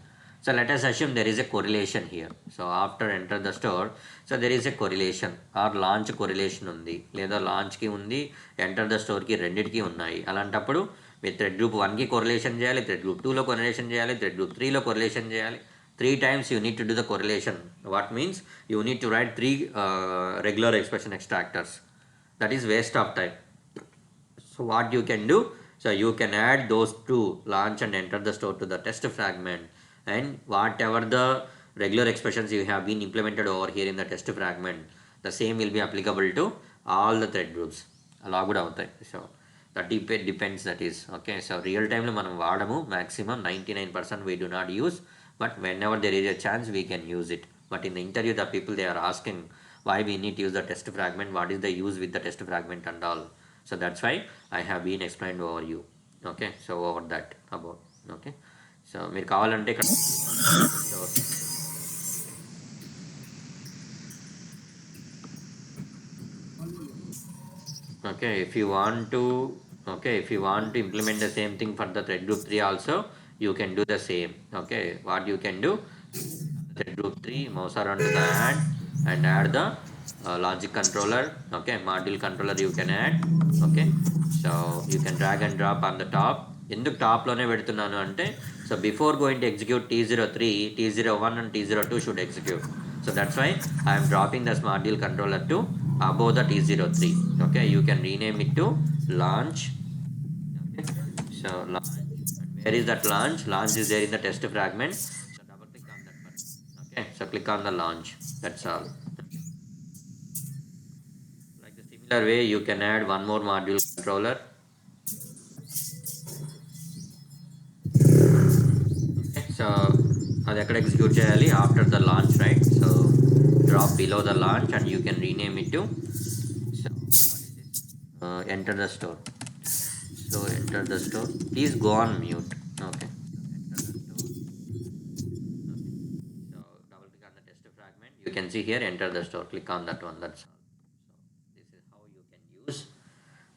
So let us assume there is a correlation here. So after enter the store, so there is a correlation or launch correlation ఉంది, లేదా లాంచ్కి ఉంది, ఎంటర్ ద స్టోర్కి రెండింటికి ఉన్నాయి. అలాంటప్పుడు మీరు థ్రెడ్ గ్రూప్ 1కి కొరిలేషన్ చేయాలి, థ్రెడ్ గ్రూప్ 2లో కొరిలేషన్ చేయాలి, థ్రెడ్ గ్రూప్ 3లో కొరిలేషన్ చేయాలి. 3 times you need to do the correlation. What means you need to write 3 regular expression extractors. That is waste of time. So what you can do? So you can add those two, launch and enter the store, to the test fragment, and whatever the regular expressions you have been implemented over here in the test fragment, the same will be applicable to all the thread groups. అలా కూడా అవుతాయి. So that depends, that is. Okay, so real time లో మనం వాడము, maximum 99% we do not use, but whenever there is a chance we can use it. But in the interview the people they are asking why we need to use the test fragment, what is the use with the test fragment and all. So that's why I have been explained over you. Okay, so over that about. Okay, so మీరు కావాలంటే ఇక్కడ okay, if you want to, okay, if you want to implement the same thing for the thread group 3 also, you can do the same. Okay, what you can do, thread group 3, mouse around to the and add the logic controller. Okay, module controller you can add. Okay, so you can drag and drop on the top. ఎందుకు టాప్లోనే పెడుతున్నాను అంటే, so before going to execute T03, T01 and T02 should execute. So that's why I am dropping this module controller to above the T03. Okay, you can rename it to launch. Okay, so launch, and where is that launch? Launch is there in the test fragment. So double click on that button. Okay, so click on the launch. That's all. Like the similar way, you can add one more module controller. Okay, so అది ఎక్కడ execute చేయాలి? After the launch, right? So drop below the launch and you can rename it to, so enter the store. So enter the store, please go on mute. Okay, so enter the store. Okay, so double click on the test fragment, you can see here enter the store, click on that one. That's all. So this is how you can use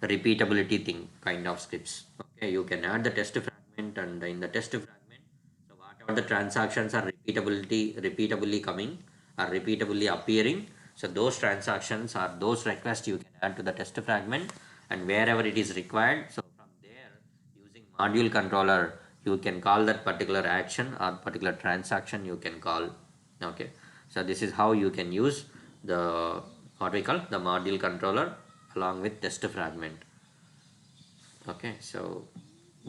the repeatability thing kind of scripts. Okay, you can add the test fragment, and in the test fragment, so whatever the transactions are repeatably coming or repeatably appearing, so those transactions or those requests you can add to the test fragment, and wherever it is required, so from there using module controller you can call that particular action or particular transaction you can call. Okay, so this is how you can use the, what we call the module controller along with test fragment. Okay, so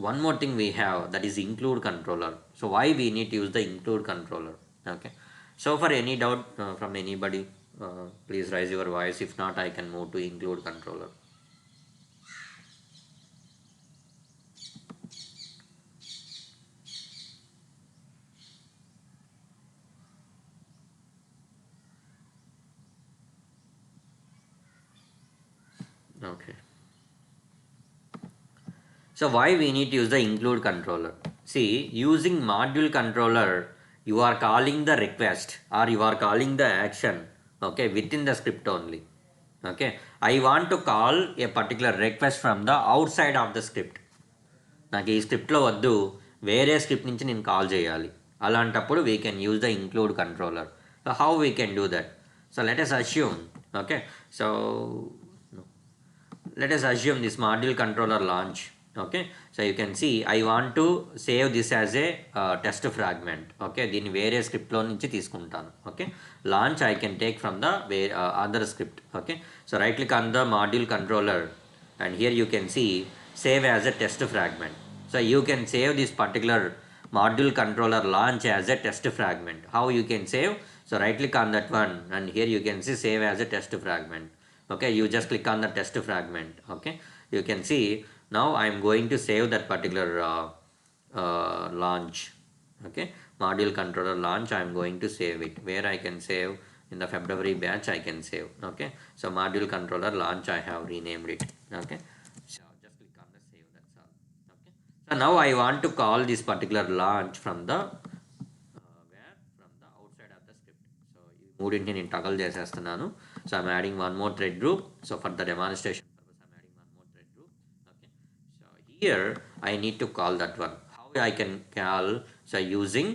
one more thing we have, that is include controller. So why we need to use the include controller? Okay, so for any doubt from anybody, please raise your voice. If not, I can move to include controller. Okay, So why we need to use the include controller? See, using module controller, you are calling the request or you are calling the action, okay, within the script only. Okay, I want to call a particular request from the outside of the script. నాకు ఈ స్క్రిప్ట్లో వద్దు, వేరే script నుంచి నేను call చేయాలి, అలాంటప్పుడు we can use the include controller. So how we can do that? So let us assume, okay, so let us assume this module controller launch. Okay, so you can see I want to save this as a test fragment. Okay, దీన్ని వేరే స్క్రిప్ట్లో నుంచి తీసుకుంటాను. Okay, launch I can take from the other script. Okay, so right click on the module controller and here you can see save as a test fragment. So you can save this particular module controller launch as a test fragment. How you can save? So right click on that one and here you can see save as a test fragment. Okay, you just click on the test fragment. Okay, you can see now I am going to save that particular launch. Okay, module controller launch, I am going to save it. Where I can save? In the February batch I can save. Okay, so module controller launch I have renamed it. Okay, so just click on the save, that's all. Okay, so now I want to call this particular launch from the from the outside of the script. So ఈ మూడింటిని నేను టగల్ చేసేస్తున్నాను. So I'm adding one more thread group. So for the demonstration purpose, I'm adding one more thread group. Okay, so here I need to call that one. How I can call? So using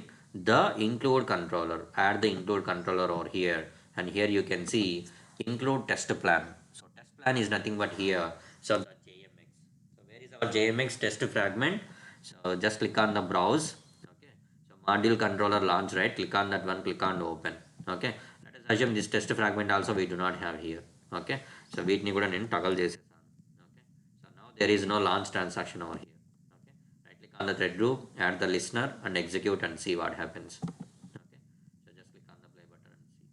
the include controller. Add the include controller over here, and here you can see include test plan. So test plan is nothing but here. So the JMX. So where is our JMX test fragment? So just click on the browse. Okay, so module controller launch, right? Click on that one. Click on open. Okay, let us assume this test fragment also we do not have here. Okay, so వీటిని కూడా నేను టగల్ చేసేసాను. Okay, so now there is no launch transaction over here. Okay, right click on the thread group, add the listener and execute and see what happens. Okay, so just click on the play button and see.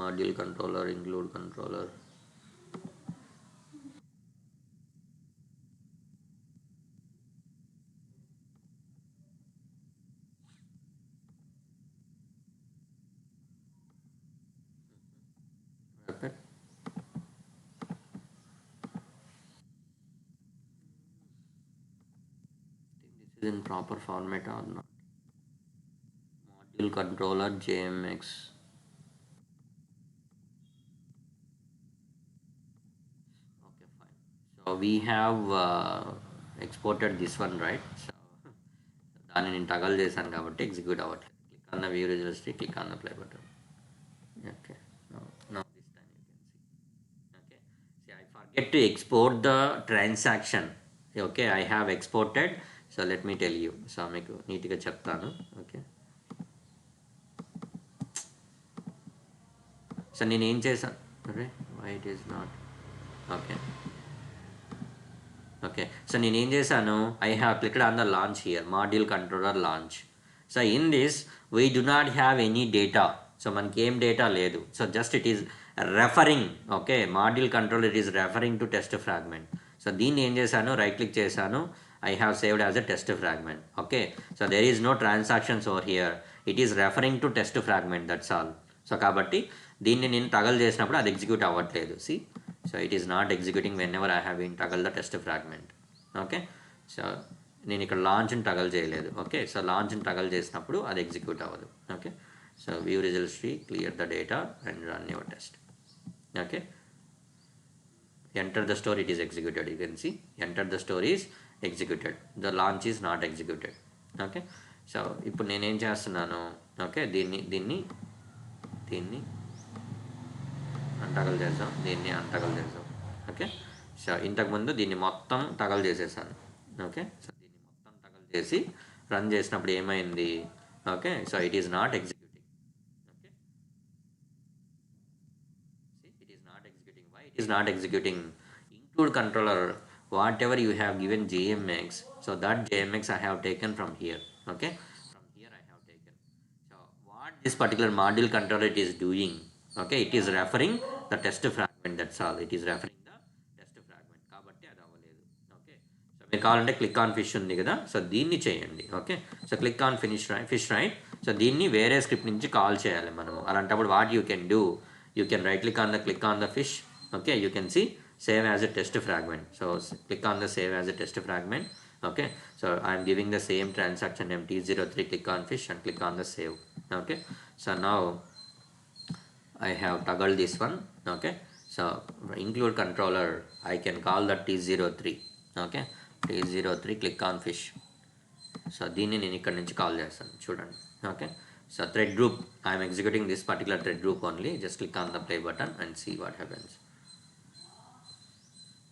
Module controller, include controller. In proper format or not? Module controller JMX. Okay, fine. So we have exported this one, right? So దాన్ని నేను టగల్ చేశాను కాబట్టి execute అవ్వట్లేదు. Click on the view results tree, click on the play button. Okay, now this time you can see. Okay, see I forget to export the transaction. Okay, I have exported. So let me tell you. So మీకు నీట్గా చెప్తాను. Okay, so నేను ఏం చేశాను? అరే why it is not okay. Okay, so నేను ఏం చేశాను? I have clicked on the launch here, module controller launch. So in this we do not have any data. So మనకి ఏం డేటా లేదు. So just it is referring. Okay, module controller it is referring to test fragment. So దీన్ని ఏం చేశాను? Right click చేశాను. I have saved as a test fragment. Okay, so there is no transactions over here. It is referring to test fragment, that's all. So కాబట్టి దీన్ని నేను టగల్ చేసినప్పుడు అది execute అవ్వట్లేదు. See, so it is not executing whenever I have been toggle the test fragment. Okay, so నేను ఇక్కడ లాంచ్ని టగల్ చేయలేదు. Okay, so లాంచ్ని టగల్ చేసినప్పుడు అది ఎగ్జిక్యూట్ అవ్వదు. Okay, so view results tree, clear the data and run your test. Okay, enter the store, it is executed. You can see enter the store is executed, the launch is not executed. Okay, so ఇప్పుడు నేను ఏం చేస్తున్నాను? Okay, దీన్ని అంటగల్ చేద్దాం, దీన్ని అంటగల్ చేద్దాం. Okay, so ఇంతకుముందు దీన్ని మొత్తం టగల్ చేసేసాను. ఓకే, సో దీన్ని మొత్తం టగల్ చేసి రన్ చేసినప్పుడు ఏమైంది? Okay, so it is not executing. Okay, it is not executing. Why it is not executing? Include controller, whatever you have given JMX, so that JMX I have taken from here. Okay, from here I have taken. So what this particular module controller it is doing? Okay, it is referring the test fragment, that's all. It is referring the test fragment కాబట్టి అది అవ్వలేదు. Okay, so మీరు కావాలంటే click on fish ఉంది కదా, so దీన్ని చేయండి. Okay, so click on fish right. So దీన్ని వేరే స్క్రిప్ట్ నుంచి కాల్ చేయాలి మనము. అలాంటప్పుడు what you can do, you can right click on the fish. Okay, you can see save as a test fragment. So click on the save as a test fragment. Okay, so I'm giving the same transaction name T03, click on fish and click on the save. Okay, so now I have toggled this one. Okay, so include controller, I can call that T03. Okay, T03, click on fish. So దీన్ని నేను ఇక్కడ నుంచి call చేస్తాను చూడండి. Okay, so thread group, I'm executing this particular thread group only. Just click on the play button and see what happens.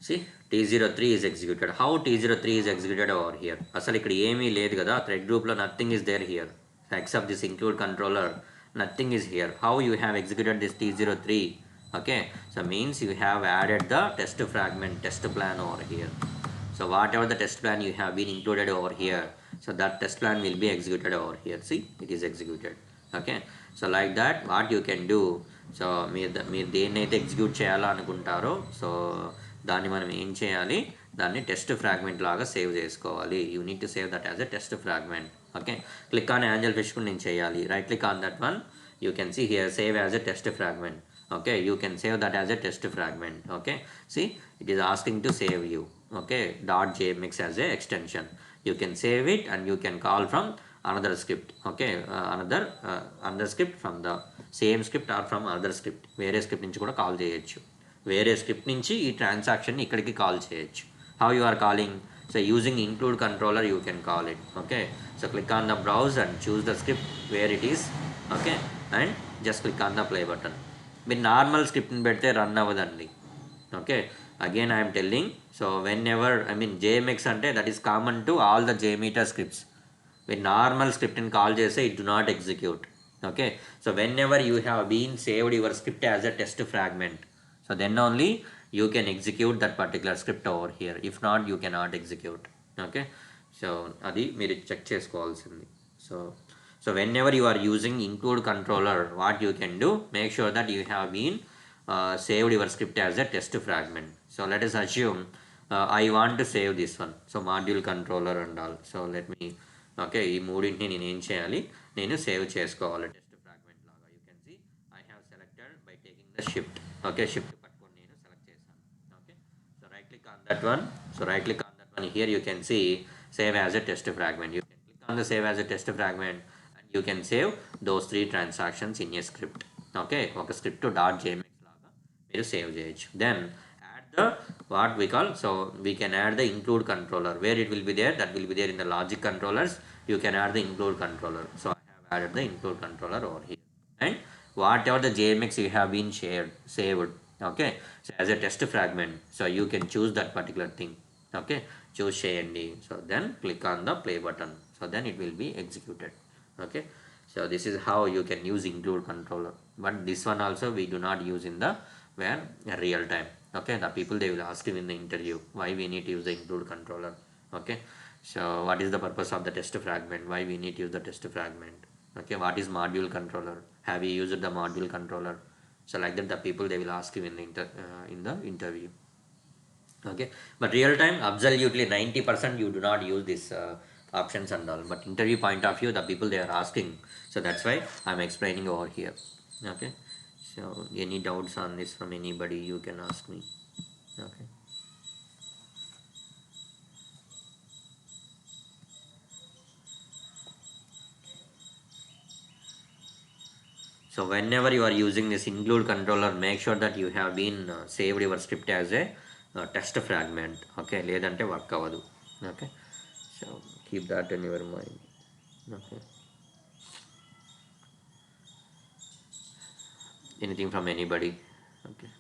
See T03 is executed. How T03 is executed over here? అసలు ఇక్కడ ఏమీ లేదు కదా, thread గ్రూప్లో nothing is there here except this include controller. Nothing is here. How you have executed this T03? Okay, so means you have added the test fragment, test plan over here. So whatever the test plan you have been included over here, so that test plan will be executed over here. See, it is executed. Okay, so like that what you can do, so మీరు దేన్నైతే execute చేయాలనుకుంటారో so దాన్ని మనం ఏం చేయాలి, దాన్ని test fragment లాగా save చేసుకోవాలి. You need to save that as a test fragment. Okay, click on angel fish కూడా నేను చేయాలి. Right click on that one, you can see here save as a test fragment. Okay, you can save that as a test fragment. Okay, see, it is asking to save you. Okay, .jmx as a extension, you can save it and you can call from another script. Okay, another script from the same script or from another script, వేరే script నుంచి కూడా call చేయొచ్చు. వేరే script నుంచి ఈ transaction ఇక్కడికి call చేయొచ్చు. How you are calling? So using include controller you can call it. Okay, so click on the browse and choose the script where it is. Okay, and just click on the play button. మీరు normal స్క్రిప్ట్ని పెడితే run అవ్వదండి. Okay, again I'm telling, so whenever JMX అంటే that is common to all the JMeter scripts. మీరు normal స్క్రిప్ట్ని call చేస్తే it do not execute. Okay, so whenever you have been saved your script as a test fragment, so then only you can execute that particular script over here. If not you cannot execute. Okay, so అది మీరు check చేసుకోవాల్సింది. So whenever you are using include controller, what you can do, make sure that you have been saved your script as a test fragment. So let us assume I want to save this one, so module controller and all. So let me, okay, ఈ మూడింటిని నేను ఏం చేయాలి, నేను save చేసుకోవాలి test fragment లాగా. You can see I have selected by taking the shift. Okay, shift పట్టుకొని నేను సెలెక్ట్ చేశాను. Okay, so right click on that one. So right click on that one, here you can see save as a test fragment. You can click on the save as a test fragment. You can save those 3 transactions in a script. Okay, ఒక script .jmx లాగా మీరు save చేయొచ్చు. Then add the what we call, so we can add the include controller. Where it will be there, that will be there in the logic controllers. You can add the include controller. So I have added the include controller over here. And whatever the JMX you have been saved, okay, so as a test fragment, so you can choose that particular thing. Okay, choose చేయండి. So then click on the play button. So then it will be executed. Okay, so this is how you can use include controller, but this one also we do not use in the real time. Okay, the people they will ask you in the interview why we need to use the include controller. Okay, so what is the purpose of the test fragment, why we need to use the test fragment. Okay, what is module controller, have you used the module controller? So like that the people they will ask you in the interview. Okay, but real time absolutely 90% you do not use this options and all, but interview point of view the people they are asking, so that's why I'm explaining over here. Okay, so any doubts on this from anybody you can ask me. Okay, so whenever you are using this include controller, make sure that you have been saved your script as a test fragment. Okay, ledante work avadu. Okay, so keep that in your mind. Okay, anything from anybody? Okay,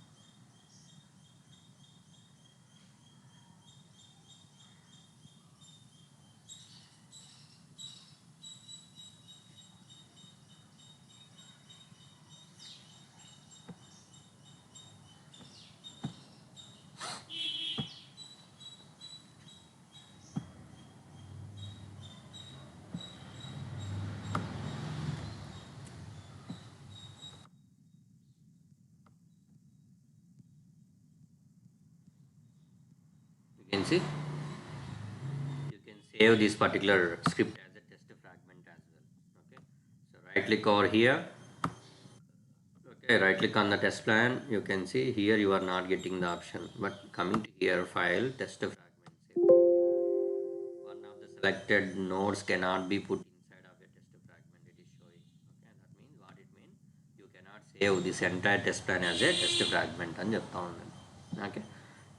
you can see you can save this particular script as a test fragment as well. Okay, so right click over here. Okay, Okay, right click on the test plan. You can see here you are not getting the option, but coming to here file test fragment. One of the selected nodes cannot be put inside of a test fragment. It is showing. Okay, that means what it means, you cannot save this entire test plan as a test fragment and okay,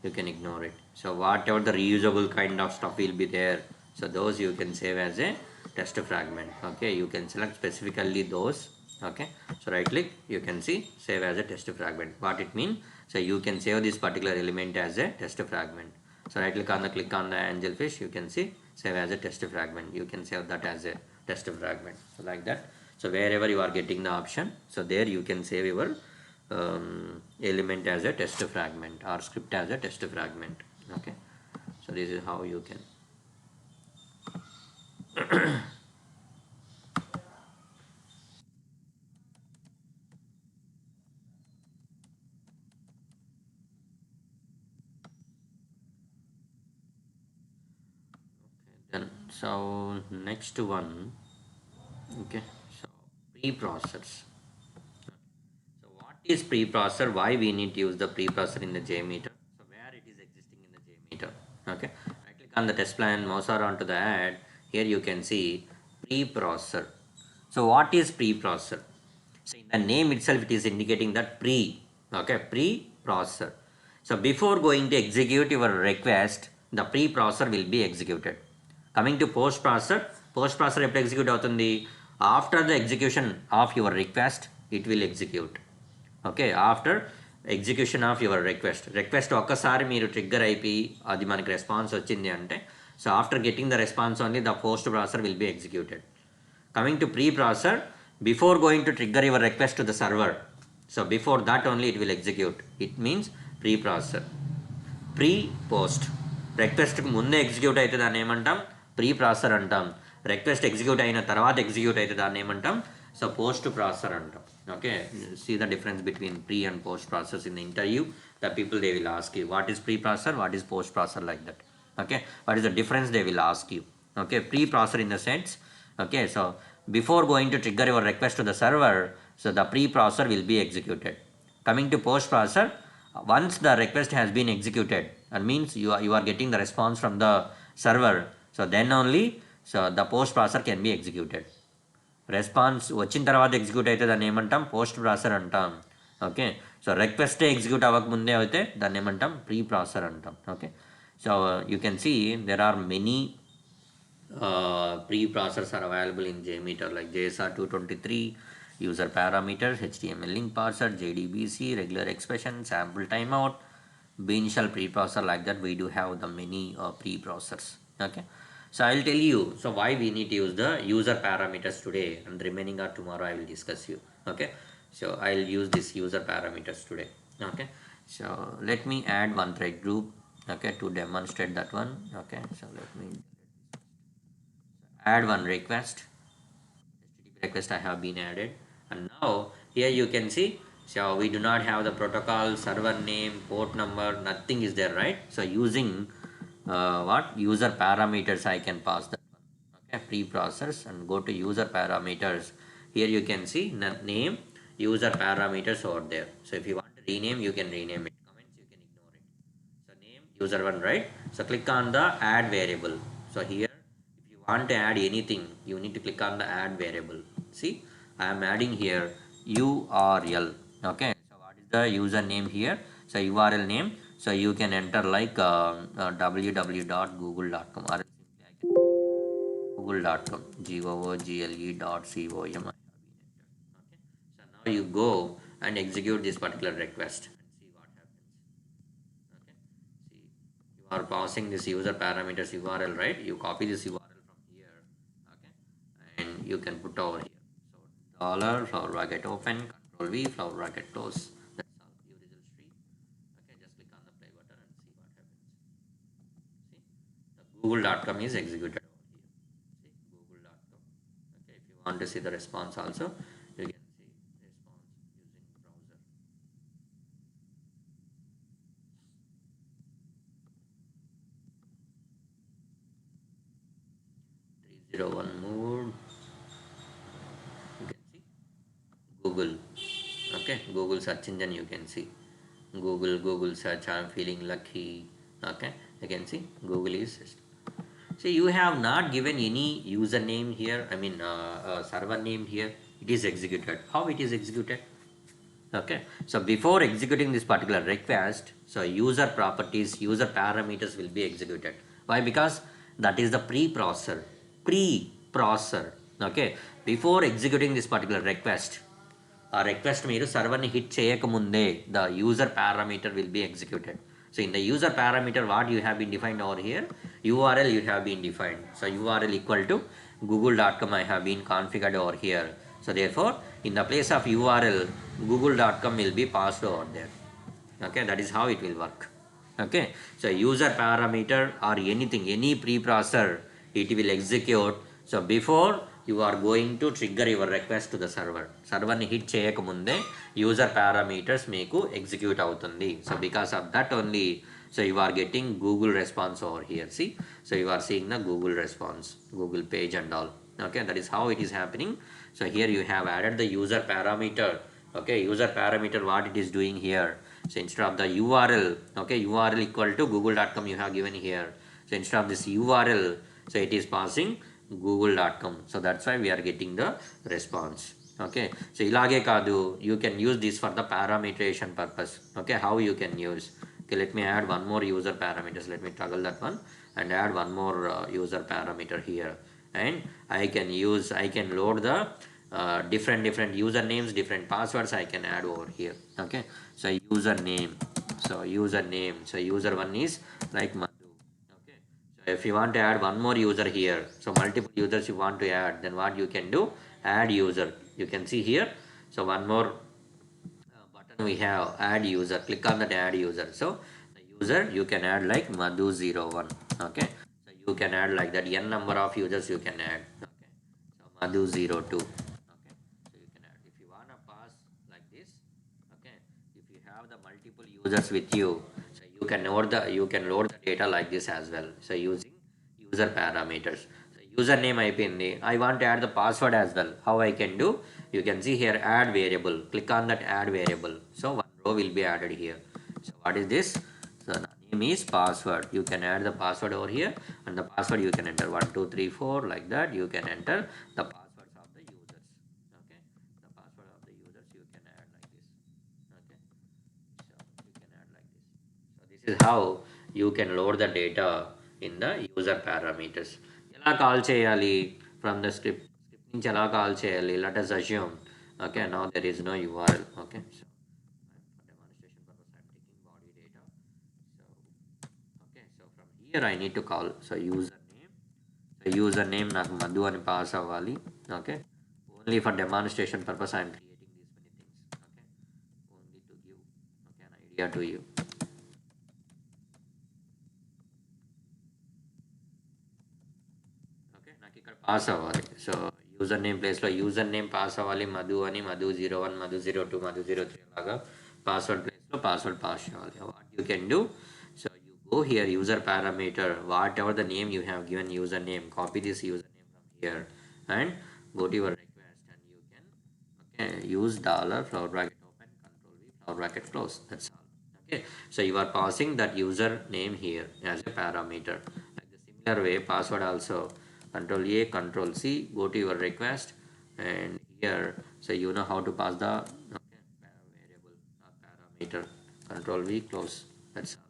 you can ignore it. So whatever the reusable kind of stuff will be there, so those you can save as a test fragment. Okay, you can select specifically those. Okay, so right click, you can see save as a test fragment. What it means, so you can save this particular element as a test fragment. So right click on the angelfish, you can see save as a test fragment. You can save that as a test fragment. So like that. So wherever you are getting the option, so there you can save your element as a test fragment or script as a test fragment. Okay, so this is how you can. Then so next one. Okay, so preprocessors. So what is preprocessor? Why we need to use the preprocessor in the JMeter? So where it is existing in the JMeter? Okay, I click on the test plan, mouse around to the add. Here you can see preprocessor. So what is preprocessor? So in the name itself, it is indicating that pre-processor. So before going to execute your request, the pre-processor will be executed. Coming to post-processor ఎప్పుడు execute అవుతుంది? After the execution of your request, it will execute. Okay, after execution of your request ఒక్కసారి మీరు trigger అయిపోయి అది మనకి response వచ్చింది అంటే, so after getting the response only the post processor will be executed. Coming to pre-processor, before going to trigger your request to the server, so before that only it will execute. It means pre-processor. Pre-post రిక్వెస్ట్కి ముందే execute అయితే దాన్ని ఏమంటాం? Pre processor అంటాం. Request execute అయిన తర్వాత execute అయితే దాన్ని ఏమంటాం? సో పోస్ట్ ప్రాసెసర్ అంటాం. Okay, see the difference between pre and post process in the interview. The people they will ask you what is pre processor, what is post processor, like that. Okay, what is the difference they will ask you. Okay, pre-processor in the sense, okay, so before going to trigger your request to the server, so the pre-processor will be executed. Coming to post-processor, once the request has been executed, that means you are getting the response from the server, so then only so the post-processor can be executed. Response వచ్చిన తర్వాత execute అయితే దాన్ని ఏమంటాం? Post processor అంటాం. Okay, so రిక్వెస్టే execute అవ్వకముందే అయితే దాన్ని ఏమంటాం? ప్రీ ప్రాసెసర్ అంటాం. Okay, so you can see there are many pre-processors are available in JMeter like JSR 223, user parameters, HTML link parser, JDBC, regular expression, sample timeout, Bean-Shell preprocessor, like that we do have the many pre-processors. Okay, so I'll tell you so why we need to use the user parameters today, and remaining are tomorrow I will discuss you. Okay, so I'll use this user parameters today. Okay, so let me add one thread group, okay, to demonstrate that one. Okay, so let me add one request. HTTP request I have been added, and now here you can see, so we do not have the protocol, server name, port number, nothing is there, right? So using what user parameters I can pass that one. Okay, pre-process, and go to user parameters. Here you can see name, user parameters over there. So if you want to rename, you can rename it. Comments you can ignore it. So name user one, right? So click on the add variable. So here if you want to add anything, you need to click on the add variable. See, I am adding here URL. Okay, so what is the username here? So URL name. So you can enter like www.google.com, or simply I can google.com, google.com. Okay, so now you go and execute this particular request and see what happens. Okay, see, you are passing this user parameters URL, right? You copy this URL from here. Okay, and you can put over here. So dollar flower bracket open, control V, flower bracket close. That's all. Your results tree. Okay, just click on the play button and see what happens. See, the google.com is executed over here. See, google.com. Okay, if you want to see the response also, you can see response using browser. 301 mode. You can see Google. Okay, Google search engine you can see. Google search, I'm feeling lucky. Okay, you can see Google is. So you have not given any username here, I mean server name here. It is executed. How it is executed? Okay, so before executing this particular request, so user properties, user parameters will be executed. Why? Because that is the pre-processor. Okay, before executing this particular request, ఆ request మీరు సర్వర్ని hit చేయకముందే the user parameter will be executed. So in the user parameter what you have been defined over here, URL you have been defined. So URL equal to google.com I have been configured over here. So therefore in the place of URL google.com will be passed over there. Okay, that is how it will work. Okay, so user parameter or anything, any preprocessor, it will execute. So before you are going to trigger your request to the server ni hit చేయకముందే user parameters మీకు execute అవుతుంది. So because of that only, so you are getting Google response over here. See, so you are seeing the Google response, Google page and all. Okay, that is how it is happening. So here you have added the user parameter. Okay, user parameter, what it is doing here, so instead of the URL, okay, URL equal to google.com you have given here. So instead of this URL, so it is passing google.com. So that's why we are getting the response. Okay, so ilage kaadu, you can use this for the parameterization purpose. Okay, how you can use? Okay, let me add one more user parameters. Let me toggle that one and add one more user parameter here, and I can load the different usernames, different passwords I can add over here. Okay, so username, so user one is like Madhu. Okay, so if you want to add one more user here, so multiple users you want to add, then what you can do, add user. You can see here, so one more button we have, add user. Click on that add user. So the user you can add like Madhu01. Okay, so you can add like that, n number of users you can add. Okay, so Madhu02. Okay, so you can add if you want to pass like this. Okay, if you have the multiple users with you, so you can load the data like this as well. So using user parameters. So username అయిపోయింది, I want to add the password as well. How I can do? You can see here add variable. Click on that add variable. So one row will be added here. So what is this? So the name is password. You can add the password over here, and the password you can enter 1 2 3 4 like that. You can enter the passwords of the users. Okay, the password of the users you can add like this. Okay, so you can add like this. So this is how you can load the data in the user parameters. ఎలా call చేయాలి from the script నుంచి ఎలా call చేయాలి? Let us assume, okay, now there is no URL. Okay, so for demonstration purpose I'm taking body data. So okay, so from here I need to call, so username నాకు మధు అని pass అవ్వాలి. Okay, only for demonstration purpose I am creating these many things. Okay, only to give okay an idea to you. Okay, నాకు ఇక్కడ pass అవ్వాలి. So user name ప్లేస్లో user name pass అవ్వాలి మధు అని, Madhu01, Madhu02, Madhu03 అలాగా password ప్లేస్లో password pass చేయాలి. What you can do, so you go here user parameter, whatever the name you have given username, copy this username from here and go to your request, and you can okay use dollar flower bracket open control V flower bracket close. That's all. Okay, so you are passing that user name here as a parameter. Like the similar way password also, control A control C, go to your request, and here so you know how to pass the okay variable parameter, control V close. That's all.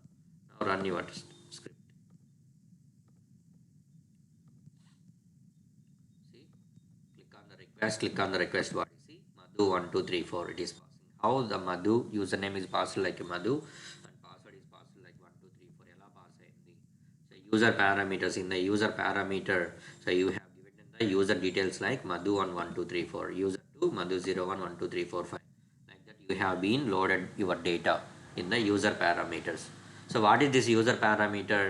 Now run your script. See, click on the request, what you see, Madhu1234, it is passing. How the Madhu username is passed like a Madhu and password is passed like 1234, ఎలా pass అయింది? So user parameters, in the user parameter, so you have given the user details like Madhu11234, user 2 Madhu011234 like that. You have been loaded your data in the user parameters. So what is this user parameter?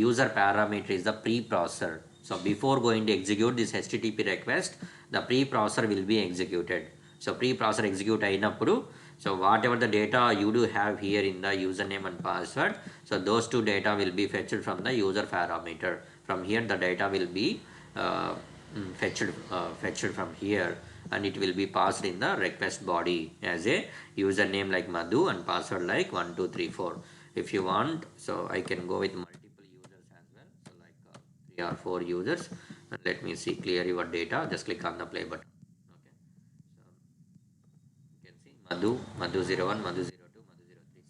User parameter is the preprocessor. So before going to execute this HTTP request, the preprocessor will be executed. So preprocessor execute అయినప్పుడు, so whatever the data you do have here in the username and password, so those two data will be fetched from the user parameter. From here the data will be fetched from here, and it will be passed in the request body as a username like Madhu and password like 1234. If you want, so I can go with multiple users as well, so like 3 or 4 users, and let me see clear your data. Just click on the play button. Okay, so you can see Madhu 01, Madhu 02, Madhu 03.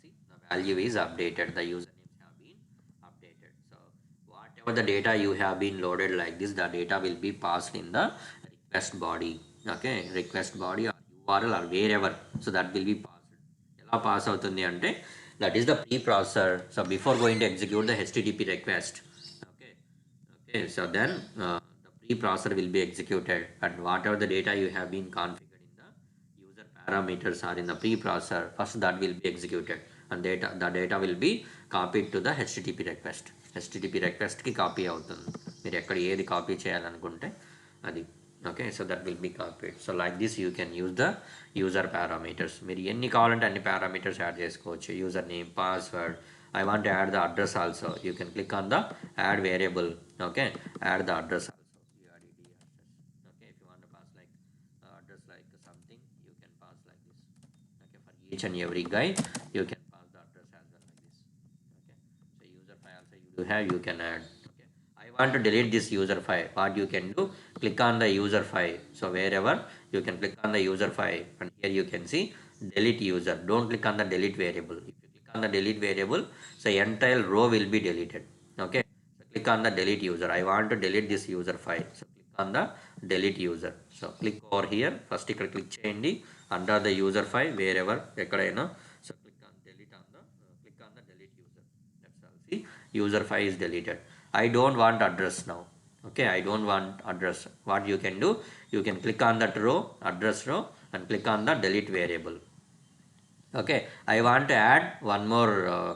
See, the value is updated, the usernames have been updated. So whatever the data you have been loaded like this, the data will be passed in the request body. Okay, request body or URL or wherever, so that will be passed. ఎలా pass అవుతుంది అంటే that is the preprocessor. So before going to execute the HTTP request, okay, so then the preprocessor will be executed, and whatever the data you have been configured in the user parameters or in the preprocessor, first that will be executed, and the data will be copied to the HTTP request. HTTP request కి copy అవుతుంది, మీరు ఎక్కడ ఏది copy చేయాలనుకుంటే అది. Okay, so that will be copied. So like this you can use the user parameters. మీరు ఎన్ని కావాలంటే అన్ని parameters యాడ్ చేసుకోవచ్చు. User name, password. I want to add the address also. You can click on the add variable. Okay, add the address also. You add the address. Okay, if you want to pass like address like something, you can pass like this. Okay, for each and every guy you can pass the address as well like this. Okay, so user file also you do have, you can add. Okay, I want to delete this user file. What you can do, click on the user file. So wherever you can click on the user file, and here you can see delete user. Don't click on the delete variable. If you click on the delete variable, so entire row will be deleted. Okay, so click on the delete user. I want to delete this user file, so click on the delete user. So click over here, first ఇక్కడ click చేయండి under the user file wherever ఎక్కడైనా. So click on delete on the click on the delete user. That's all. See, user file is deleted. I don't want address now. Okay, I don't want address. What you can do, you can click on that row, address row, and click on the delete variable. Okay, I want to add one more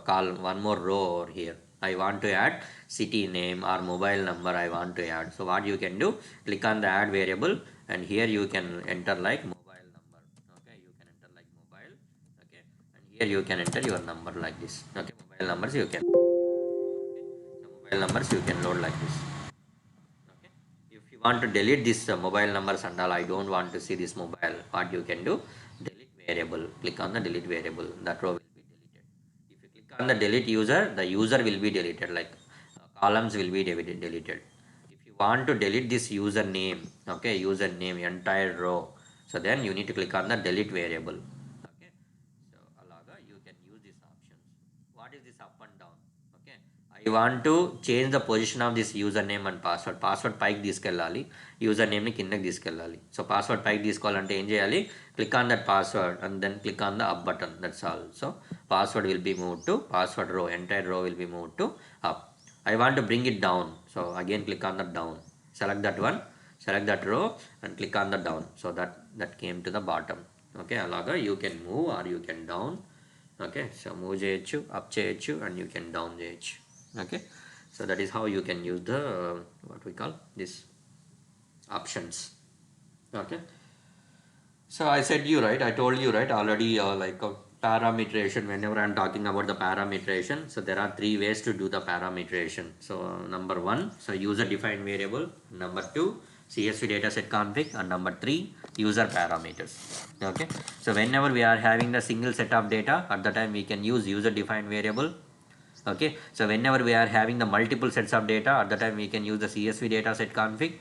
column, one more row over here. I want to add city name or mobile number I want to add. So what you can do, click on the add variable, and here you can enter like mobile number. Okay, you can enter like mobile. Okay, and here you can enter your number like this. Okay, mobile numbers you can. Okay, so mobile numbers you can load like this. Okay, if you want to delete this mobile numbers and all, I don't want to see this mobile, what you can do, delete variable. Click on the delete variable, that row will be deleted. If you click on the delete user, the user will be deleted, like columns will be deleted. If you want to delete this user name, okay, user name entire row, so then you need to click on the delete variable. Okay, so alaga you can use these options. What is this up and down? Okay, I want to change the position of this username and password. Password పైకి తీసుకెళ్ళాలి, user నేమ్ని కిందకి తీసుకెళ్ళాలి. So password పైకి తీసుకోవాలంటే ఏం చేయాలి, click on that password and then click on the up button. That's all. So password will be move to password row, entire row will be move to up. I want to bring it down, so again click on the down, select that one, select that row and click on the down, so that came to the bottom. Okay, అలాగా you can move or you can down. Okay, so move చేయొచ్చు, up చేయొచ్చు, and you can down చేయొచ్చు. Okay, so that is how you can use the what we call this options. Okay, so I said you right, I told you right already, like parameteration. Whenever I'm talking about the parameteration, so there are 3 ways to do the parameteration. So number 1, so user defined variable, number 2, CSV dataset config, and number 3, user parameters. Okay, so whenever we are having the single set of data, at the time we can use user defined variable. Okay, so whenever we are having the multiple sets of data, at the time we can use the CSV dataset config.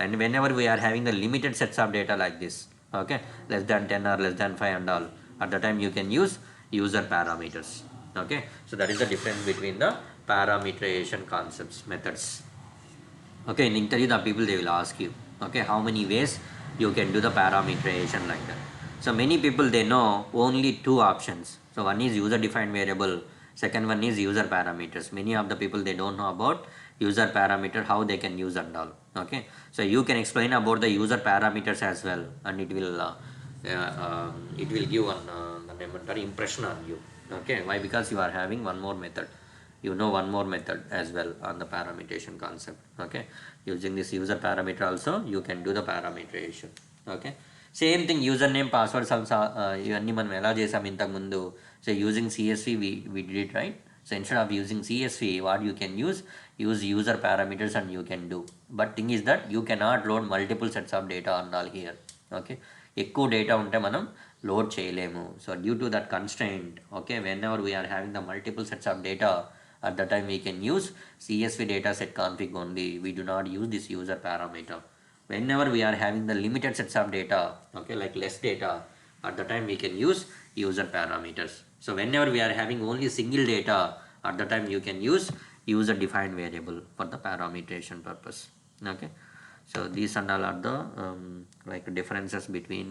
And whenever we are having the limited sets of data like this, okay, less than 10 or less than 5 and all, at the time you can use user parameters. Okay, so that is the difference between the parameterization concepts, methods. Okay, in interview the people they will ask you, okay, how many ways you can do the parameterization like that. So many people they know only 2 options. So one is user defined variable, second one is user parameters. Many of the people they don't know about user parameter, how they can use and all. Okay, so you can explain about the user parameters as well, and it will give an impression on you. Okay, why? Because you are having one more method, you know one more method as well on the parameterization concept. Okay, using this user parameter also you can do the parameterization. Okay, same thing user name password ఇవన్నీ మనం ఎలా చేసాం ఇంతకుముందు. So using CSV we did it right. So instead of using CSV what you can use user parameters and you can do. But thing is that you cannot load multiple sets of data and all here. Okay, ఎక్కువ data ఉంటే మనం load చేయలేము. So due to that constraint, okay, whenever we are having the multiple sets of data, at the time we can use CSV data set config only. We do not use this user parameter. Whenever we are having the limited sets of data, okay, like less data, at the time we can use user parameters. So whenever we are having only single data, at the time you can use user defined variable for the parameterization purpose. Okay, so these and all are the like differences between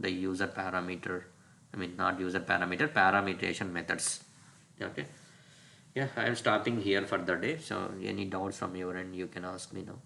the user parameter, I mean not user parameter, parameterization methods. Okay, yeah, I am stopping here for the day. So any doubts from your end, you can ask me now.